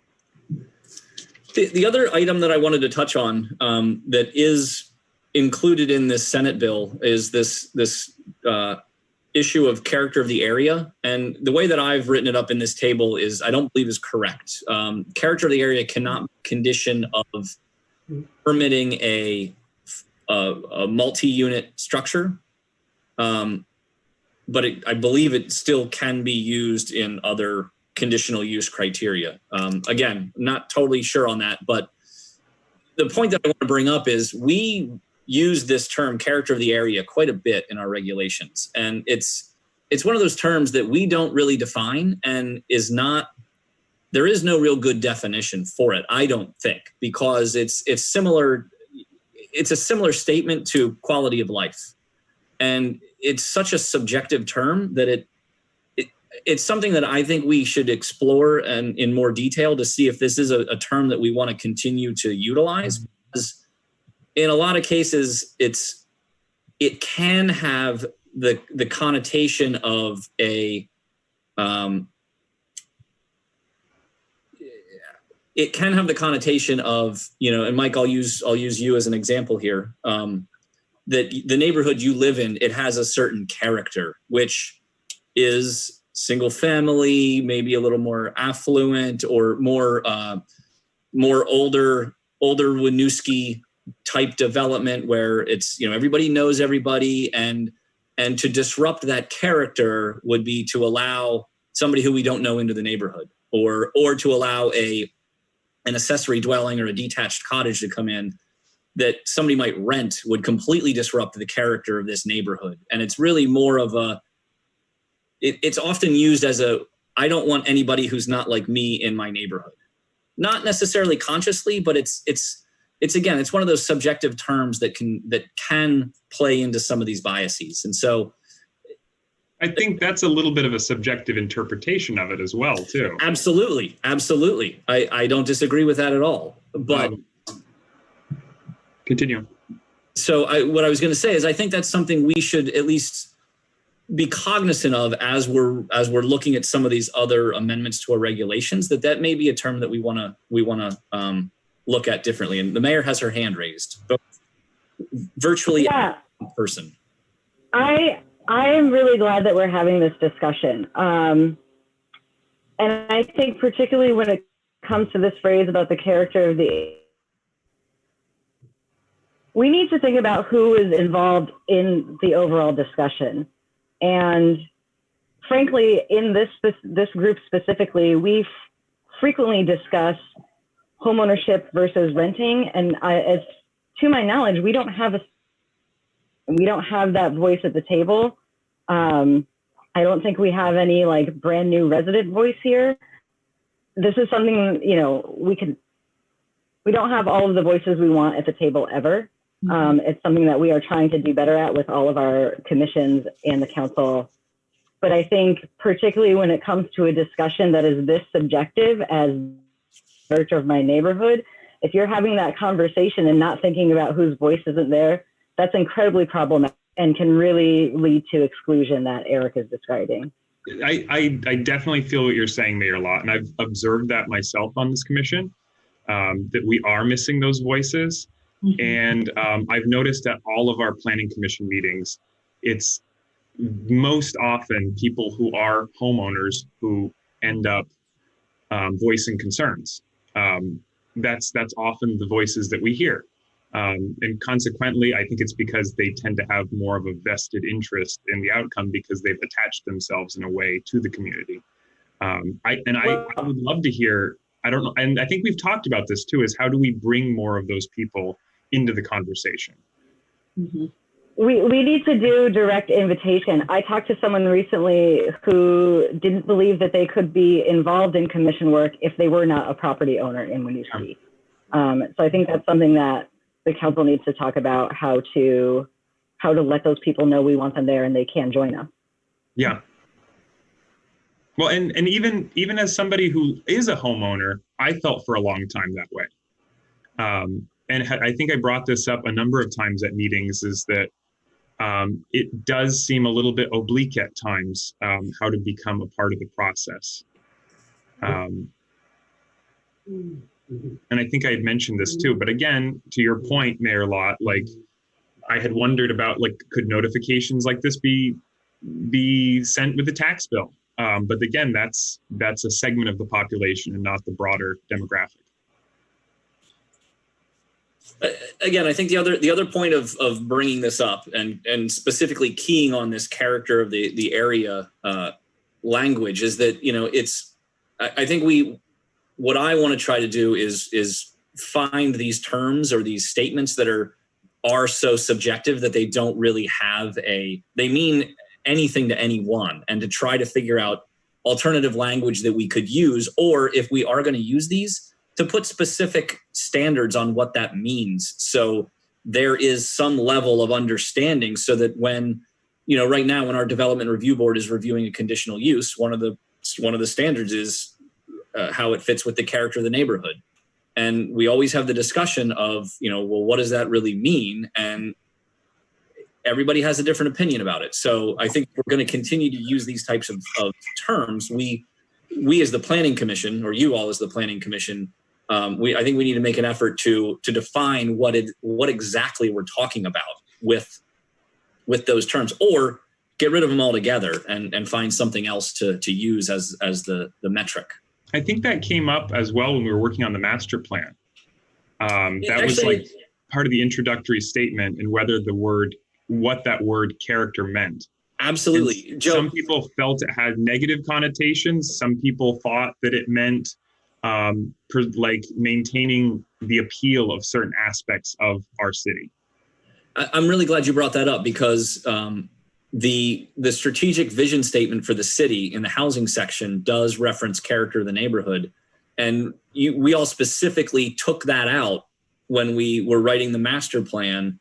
The other item that I wanted to touch on that is included in this Senate bill is this issue of character of the area. And the way that I've written it up in this table is I don't believe is correct. Character of the area cannot condition of permitting a multi-unit structure. But I believe it still can be used in other conditional use criteria. Again, not totally sure on that, but the point that I want to bring up is we use this term character of the area quite a bit in our regulations. And it's one of those terms that we don't really define and there is no real good definition for it, I don't think, because it's similar. It's a similar statement to quality of life. And it's such a subjective term that it's something that I think we should explore and in more detail to see if this is a term that we want to continue to utilize. Because in a lot of cases, it can have the connotation of and Mike, I'll use you as an example here. That the neighborhood you live in, it has a certain character, which is single family, maybe a little more affluent or more older Winooski type development where it's, everybody knows everybody, and to disrupt that character would be to allow somebody who we don't know into the neighborhood, or to allow an accessory dwelling or a detached cottage to come in that somebody might rent would completely disrupt the character of this neighborhood. And it's really more of it's often used as I don't want anybody who's not like me in my neighborhood. Not necessarily consciously, but it's again, it's one of those subjective terms that can play into some of these biases. And so I think that's a little bit of a subjective interpretation of it as well, too. Absolutely. I don't disagree with that at all. But continue. So what I was going to say is I think that's something we should at least be cognizant of as we're looking at some of these other amendments to our regulations, that may be a term that we want to look at differently. And the mayor has her hand raised, but virtually yeah. In person. I am really glad that we're having this discussion. And I think particularly when it comes to this phrase about the character of we need to think about who is involved in the overall discussion. And frankly, in this group specifically, we frequently discuss homeownership versus renting. And as to my knowledge, we don't have that voice at the table. I don't think we have any brand new resident voice here. This is something, we don't have all of the voices we want at the table ever. It's something that we are trying to do better at with all of our commissions and the council. But I think particularly when it comes to a discussion that is this subjective as character of my neighborhood, if you're having that conversation and not thinking about whose voice isn't there, that's incredibly problematic and can really lead to exclusion that Eric is describing. I definitely feel what you're saying, Mayor Lott, and I've observed that myself on this commission, that we are missing those voices. And I've noticed at all of our planning commission meetings, it's most often people who are homeowners who end up voicing concerns. That's often the voices that we hear. And consequently, I think it's because they tend to have more of a vested interest in the outcome because they've attached themselves in a way to the community. I would love to hear, I don't know, and I think we've talked about this too, is how do we bring more of those people into the conversation? Mm-hmm. We need to do direct invitation. I talked to someone recently who didn't believe that they could be involved in commission work if they were not a property owner in Winooski. So I think that's something that the council needs to talk about, how to how to let those people know we want them there and they can join us. Yeah. Well, and even as somebody who is a homeowner, I felt for a long time that way. And I think I brought this up a number of times at meetings, is that it does seem a little bit oblique at times, how to become a part of the process. And I think I had mentioned this too, but again, to your point, Mayor Lott, like I had wondered about, like, could notifications like this be sent with the tax bill? But again, that's a segment of the population and not the broader demographic. Again, I think the other point of bringing this up and specifically keying on this character of the area language is that, you know, I think what I want to try to do is find these terms or these statements that are so subjective that they don't really have they mean anything to anyone, and to try to figure out alternative language that we could use, or if we are going to use these, to put specific standards on what that means. So there is some level of understanding, so that when, you know, right now when our development review board is reviewing a conditional use, one of the standards is how it fits with the character of the neighborhood. And we always have the discussion of, you know, well, what does that really mean? And everybody has a different opinion about it. So I think we're going to continue to use these types of terms. We as the Planning Commission, or you all as the Planning Commission, I think we need to make an effort to define what exactly we're talking about with those terms, or get rid of them altogether and find something else to use as the metric. I think that came up as well when we were working on the master plan. That was like part of the introductory statement, and what that word character meant. Absolutely. Joe, some people felt it had negative connotations. Some people thought that it meant like maintaining the appeal of certain aspects of our city. I'm really glad you brought that up, because the strategic vision statement for the city in the housing section does reference character of the neighborhood. And we all specifically took that out when we were writing the master plan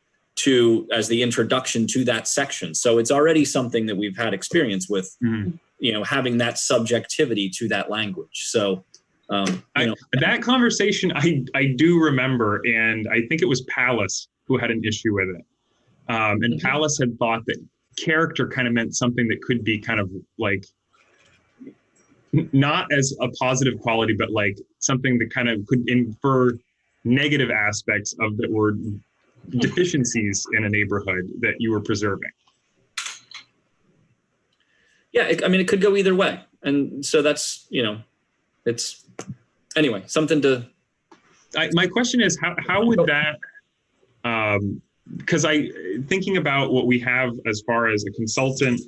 as the introduction to that section. So it's already something that we've had experience with, you know, having that subjectivity to that language. So, that conversation I do remember, and I think it was Palace who had an issue with it. And Palace had thought that character kind of meant something that could be kind of like not as a positive quality, but like something that kind of could infer negative aspects of that were deficiencies in a neighborhood that you were preserving. Yeah, it could go either way. And so that's, you know, it's, anyway, something to... my question is, how would that, because thinking about what we have as far as a consultant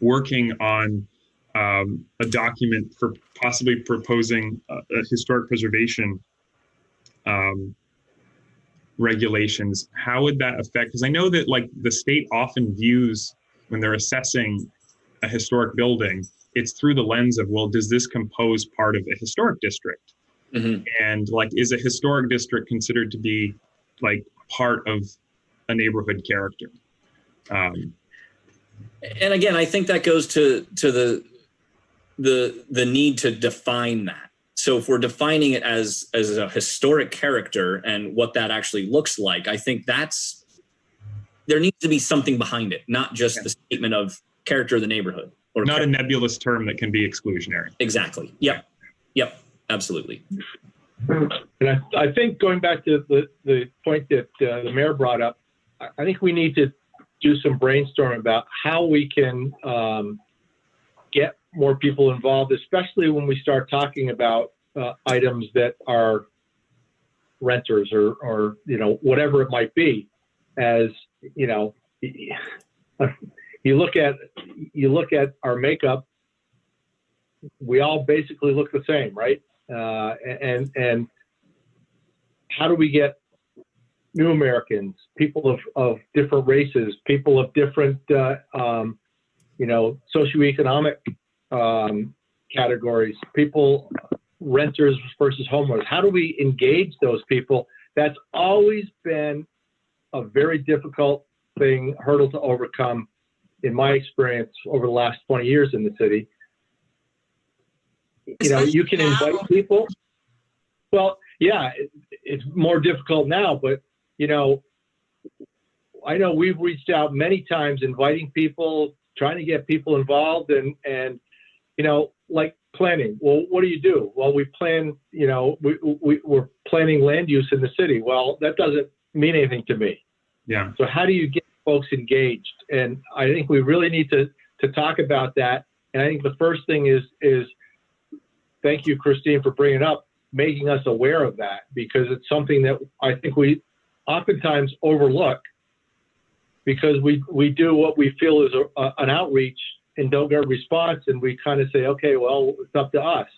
working on a document for possibly proposing a historic preservation regulations, how would that affect? Because I know that, like, the state often views, when they're assessing a historic building, it's through the lens of, well, does this compose part of a historic district? And like, is a historic district considered to be like part of a neighborhood character? And again, I think that goes to the need to define that. So if we're defining it as a historic character and what that actually looks like, I think there needs to be something behind it, not just the statement of character of the neighborhood. Or not a nebulous term that can be exclusionary. Exactly. Yep. Absolutely. And I think, going back to the point that the mayor brought up, I think we need to do some brainstorming about how we can get more people involved, especially when we start talking about items that are renters or you know, whatever it might be. As you know, you look at our makeup, we all basically look the same, right? And how do we get new Americans, people of different races, people of different, you know, socioeconomic categories, people, renters versus homeowners? How do we engage those people? That's always been a very difficult hurdle to overcome in my experience over the last 20 years in the city. You know, you can invite people. Well, yeah, it's more difficult now, but, you know, I know we've reached out many times inviting people, trying to get people involved and you know, like planning. Well, what do you do? Well, we plan, you know, we're planning land use in the city. Well, that doesn't mean anything to me. Yeah. So how do you get folks engaged? And I think we really need to talk about that. And I think the first thing is thank you, Christine, for bringing it up, making us aware of that, because it's something that I think we oftentimes overlook because we do what we feel is an outreach and don't get a response, and we kind of say, okay, well, it's up to us.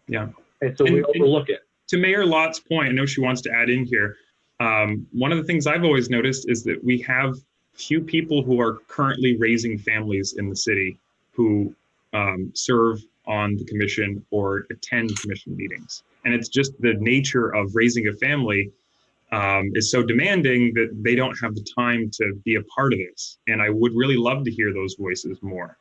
Yeah. And so we overlook it. To Mayor Lott's point, I know she wants to add in here. One of the things I've always noticed is that we have few people who are currently raising families in the city who serve on the commission or attend commission meetings. And it's just the nature of raising a family is so demanding that they don't have the time to be a part of this. And I would really love to hear those voices more.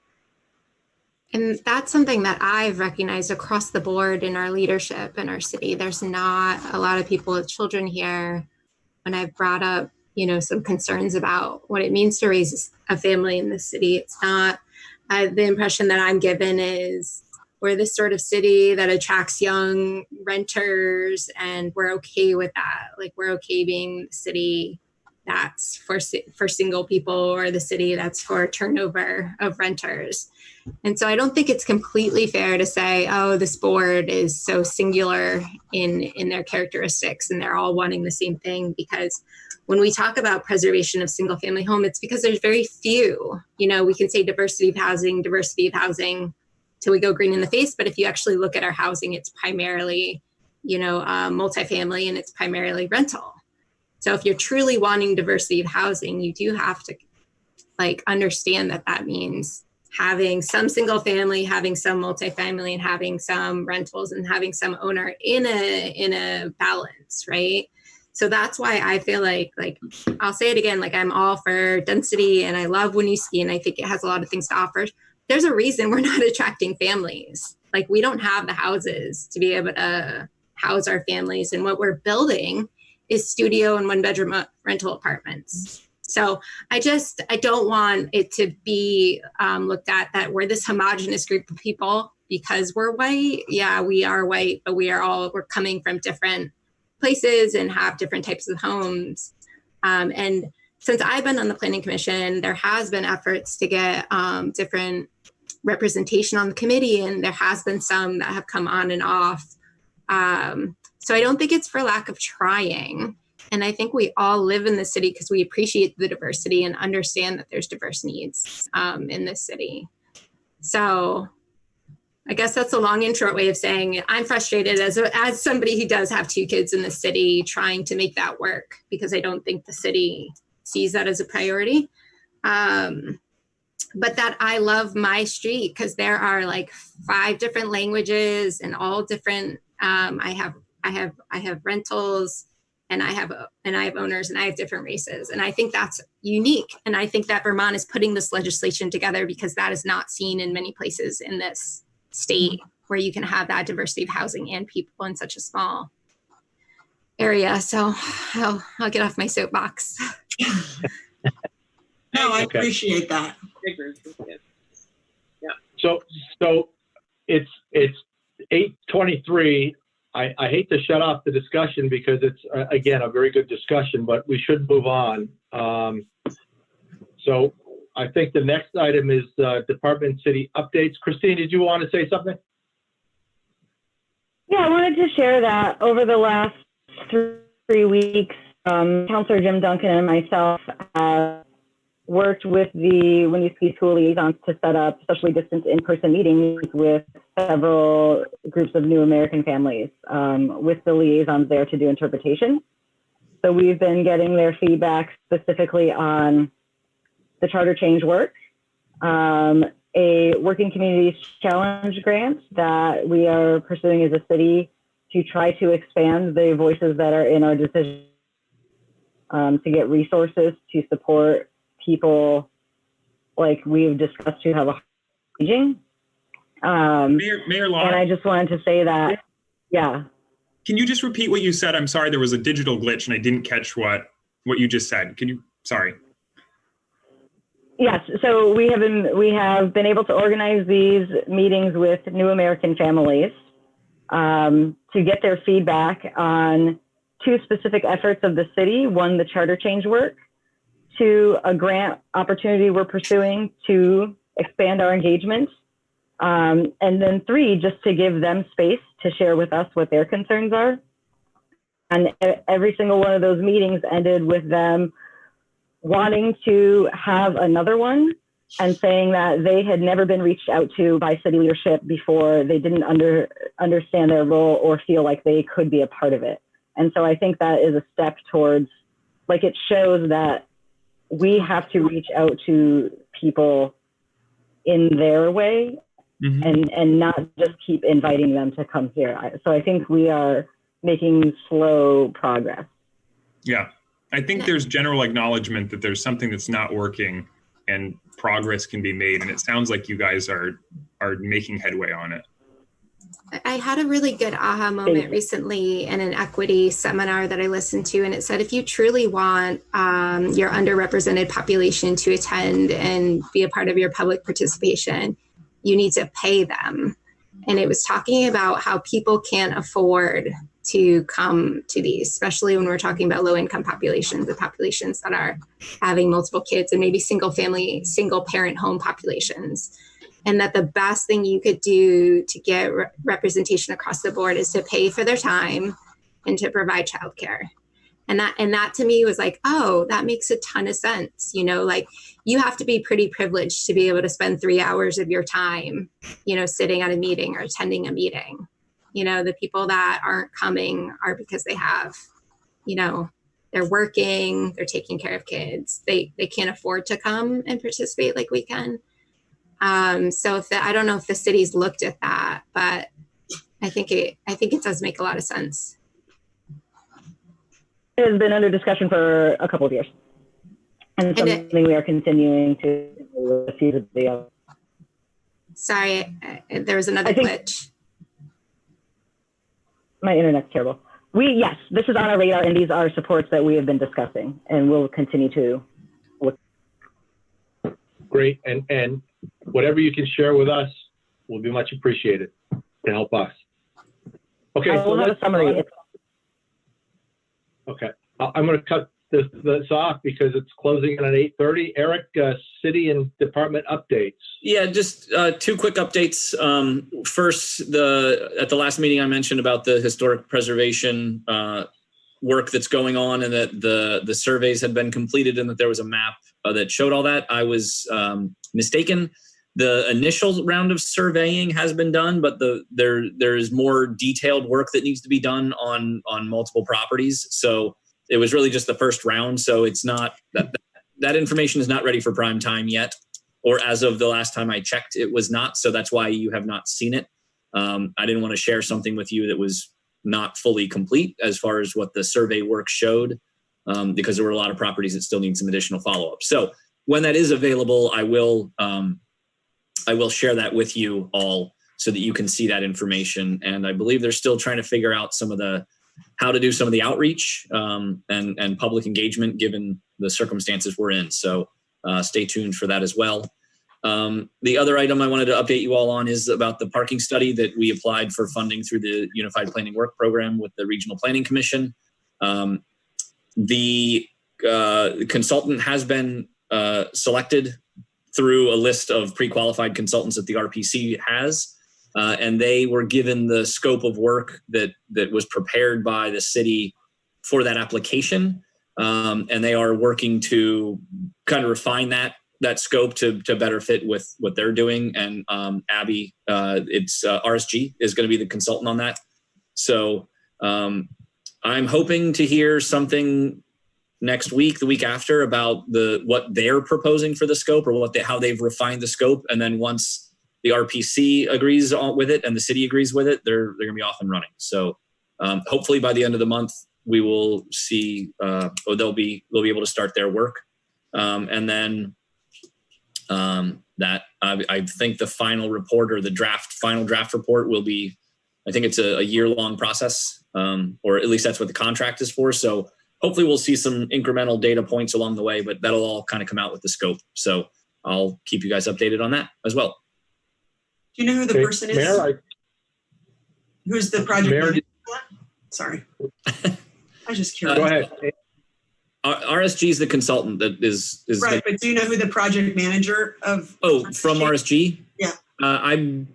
And that's something that I've recognized across the board in our leadership in our city. There's not a lot of people with children here. When I've brought up, you know, some concerns about what it means to raise a family in the city, it's not, the impression that I'm given is we're this sort of city that attracts young renters and we're okay with that. Like we're okay being the city that's for single people or the city that's for turnover of renters. And so I don't think it's completely fair to say, oh, this board is so singular in their characteristics and they're all wanting the same thing, because when we talk about preservation of single family home, it's because there's very few. You know, we can say diversity of housing till we go green in the face. But if you actually look at our housing, it's primarily, you know, multifamily, and it's primarily rental. So if you're truly wanting diversity of housing, you do have to like understand that that means having some single family, having some multifamily, and having some rentals, and having some owner in a balance, right? So that's why I feel like I'll say it again, like I'm all for density and I love Winooski and I think it has a lot of things to offer. There's a reason we're not attracting families. Like we don't have the houses to be able to house our families. And what we're building is studio and 1-bedroom rental apartments. So I don't want it to be looked at that we're this homogenous group of people because we're white. Yeah, we are white, but we're coming from different places and have different types of homes. And since I've been on the Planning Commission, there has been efforts to get different representation on the committee, and there has been some that have come on and off. So I don't think it's for lack of trying. And I think we all live in the city because we appreciate the diversity and understand that there's diverse needs in this city. So I guess that's a long and short way of saying I'm frustrated as somebody who does have 2 kids in the city trying to make that work, because I don't think the city sees that as a priority. But that I love my street because there are like 5 different languages and all different. I have rentals, and I have owners, and I have different races, and I think that's unique. And I think that Vermont is putting this legislation together because that is not seen in many places in this state, where you can have that diversity of housing and people in such a small area. So I'll get off my soapbox. No, I appreciate that. Yeah. So it's 8:23. I hate to shut off the discussion because it's again a very good discussion, but we should move on. So I think the next item is department city updates. Christine, did you want to say something? Yeah, I wanted to share that over the last 3 weeks, Councilor Jim Duncan and myself have worked with the Winooski school liaisons to set up socially distanced in-person meetings with several groups of new American families with the liaisons there to do interpretation. So we've been getting their feedback specifically on the charter change work, a Working Communities Challenge grant that we are pursuing as a city to try to expand the voices that are in our decision to get resources to support people like we've discussed who have a aging. Mayor Law, and I just wanted to say that, yeah. Can you just repeat what you said? I'm sorry, there was a digital glitch and I didn't catch what you just said. Can you, sorry. Yes, so we have been able to organize these meetings with New American families to get their feedback on 2 specific efforts of the city. 1, the charter change work. 2, a grant opportunity we're pursuing to expand our engagement. And then 3, just to give them space to share with us what their concerns are. And every single one of those meetings ended with them wanting to have another one and saying that they had never been reached out to by city leadership before. They didn't understand their role or feel like they could be a part of it. And so I think that is a step towards, like, it shows that we have to reach out to people in their way, and not just keep inviting them to come here. So I think we are making slow progress. Yeah, I think there's general acknowledgement that there's something that's not working and progress can be made. And it sounds like you guys are making headway on it. I had a really good aha moment recently in an equity seminar that I listened to, and it said, if you truly want your underrepresented population to attend and be a part of your public participation, you need to pay them. And it was talking about how people can't afford to come to these, especially when we're talking about low-income populations, the populations that are having multiple kids, and maybe single parent home populations. And that the best thing you could do to get representation across the board is to pay for their time and to provide childcare. And that to me was like, oh, that makes a ton of sense. You know, like, you have to be pretty privileged to be able to spend 3 hours of your time, you know, sitting at a meeting or attending a meeting. You know, the people that aren't coming are because they have, you know, they're working, they're taking care of kids. They can't afford to come and participate like we can. So I don't know if the city's looked at that, but I think it does make a lot of sense. It has been under discussion for a couple of years, and something we are continuing to feasibly of. Sorry, there was another glitch. My internet's terrible. Yes, this is on our radar, and these are supports that we have been discussing, and we'll continue to look. Great, and whatever you can share with us will be much appreciated to help us. Okay, I will have a summary. Okay, I'm going to cut this off because it's closing in at 8:30. Eric, city and department updates. Yeah, just 2 quick updates. First, at the last meeting I mentioned about the historic preservation work that's going on, and that the surveys had been completed and that there was a map that showed all that. I was mistaken. The initial round of surveying has been done, but there is more detailed work that needs to be done on multiple properties. So it was really just the first round. So it's not that information is not ready for prime time yet, or as of the last time I checked, it was not. So that's why you have not seen it. I didn't want to share something with you that was not fully complete as far as what the survey work showed, because there were a lot of properties that still need some additional follow-up. So when that is available, I will share that with you all so that you can see that information. And I believe they're still trying to figure out how to do some of the outreach and public engagement given the circumstances we're in. So stay tuned for that as well. The other item I wanted to update you all on is about the parking study that we applied for funding through the Unified Planning Work Program with the Regional Planning Commission. The consultant has been selected through a list of pre-qualified consultants that the RPC has, and they were given the scope of work that was prepared by the city for that application, and they are working to kind of refine that scope to better fit with what they're doing. And Abby, it's RSG is going to be the consultant on that. So I'm hoping to hear something next week, the week after, about what they're proposing for the scope, or how they've refined the scope. And then once the RPC agrees with it and the city agrees with it, they're going to be off and running. So hopefully by the end of the month, we will see, or they'll be able to start their work. And then that I think the final report or the final draft report will be, I think it's a year-long process, or at least that's what the contract is for. So hopefully we'll see some incremental data points along the way, but that'll all kind of come out with the scope. So I'll keep you guys updated on that as well. Do you know who the person is? Mayor, Who's the project Mayor, manager? Sorry. I was just curious. go ahead. RSG is the consultant that is Right, but do you know who the project manager of? From RSG? Yeah. I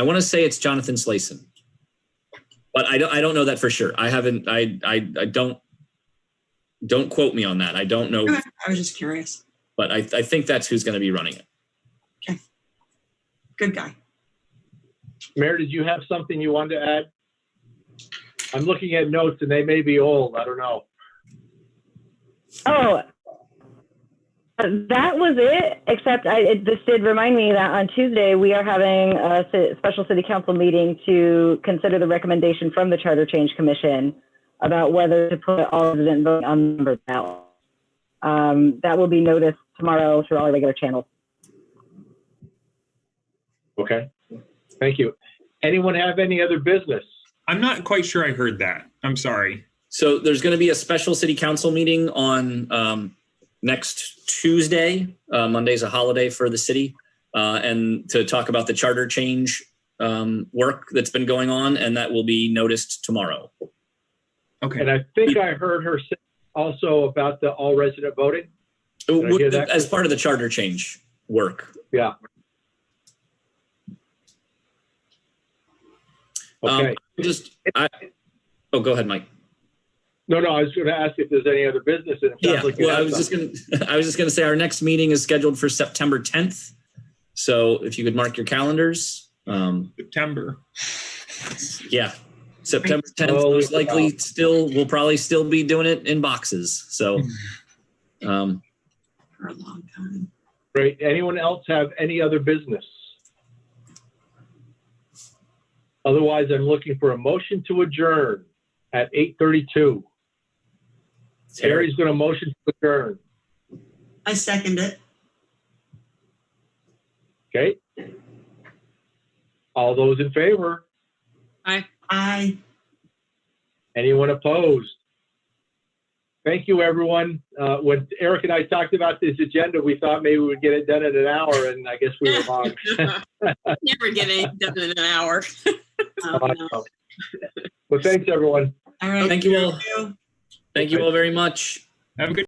want to say it's Jonathan Slayson, but I don't know that for sure. I haven't. I don't quote me on that. I don't know. Okay. I was just curious. But I think that's who's going to be running it. Okay. Good guy. Mayor, did you have something you wanted to add? I'm looking at notes and they may be old. I don't know. Oh, that was it, except this did remind me that on Tuesday we are having a special city council meeting to consider the recommendation from the Charter Change Commission about whether to put all resident voting on the numbered ballot. That will be noticed tomorrow through all our regular channels. Okay. Thank you. Anyone have any other business? I'm not quite sure I heard that. I'm sorry. So there's going to be a special city council meeting on next Tuesday. Monday's a holiday for the city, and to talk about the charter change work that's been going on, and that will be noticed tomorrow. Okay. And I think I heard her say also about the all resident voting. Did I hear that? As part of the charter change work. Yeah. Okay. Go ahead, Mike. No, I was going to ask if there's any other business. And it sounds like I was just going to say our next meeting is scheduled for September 10th. So if you could mark your calendars. September. Yeah. September 10th, most likely we'll probably still be doing it in boxes. So, For a long time. Great. Anyone else have any other business? Otherwise, I'm looking for a motion to adjourn at 8:32. Terry's going to motion to adjourn. I second it. Okay. All those in favor? Aye. Anyone opposed? Thank you, everyone. When Eric and I talked about this agenda, we thought maybe we would get it done in an hour, and I guess we were wrong. Never get it done in an hour. No. Well, thanks, everyone. All right. Thank you all. Thank you all very much. Have a good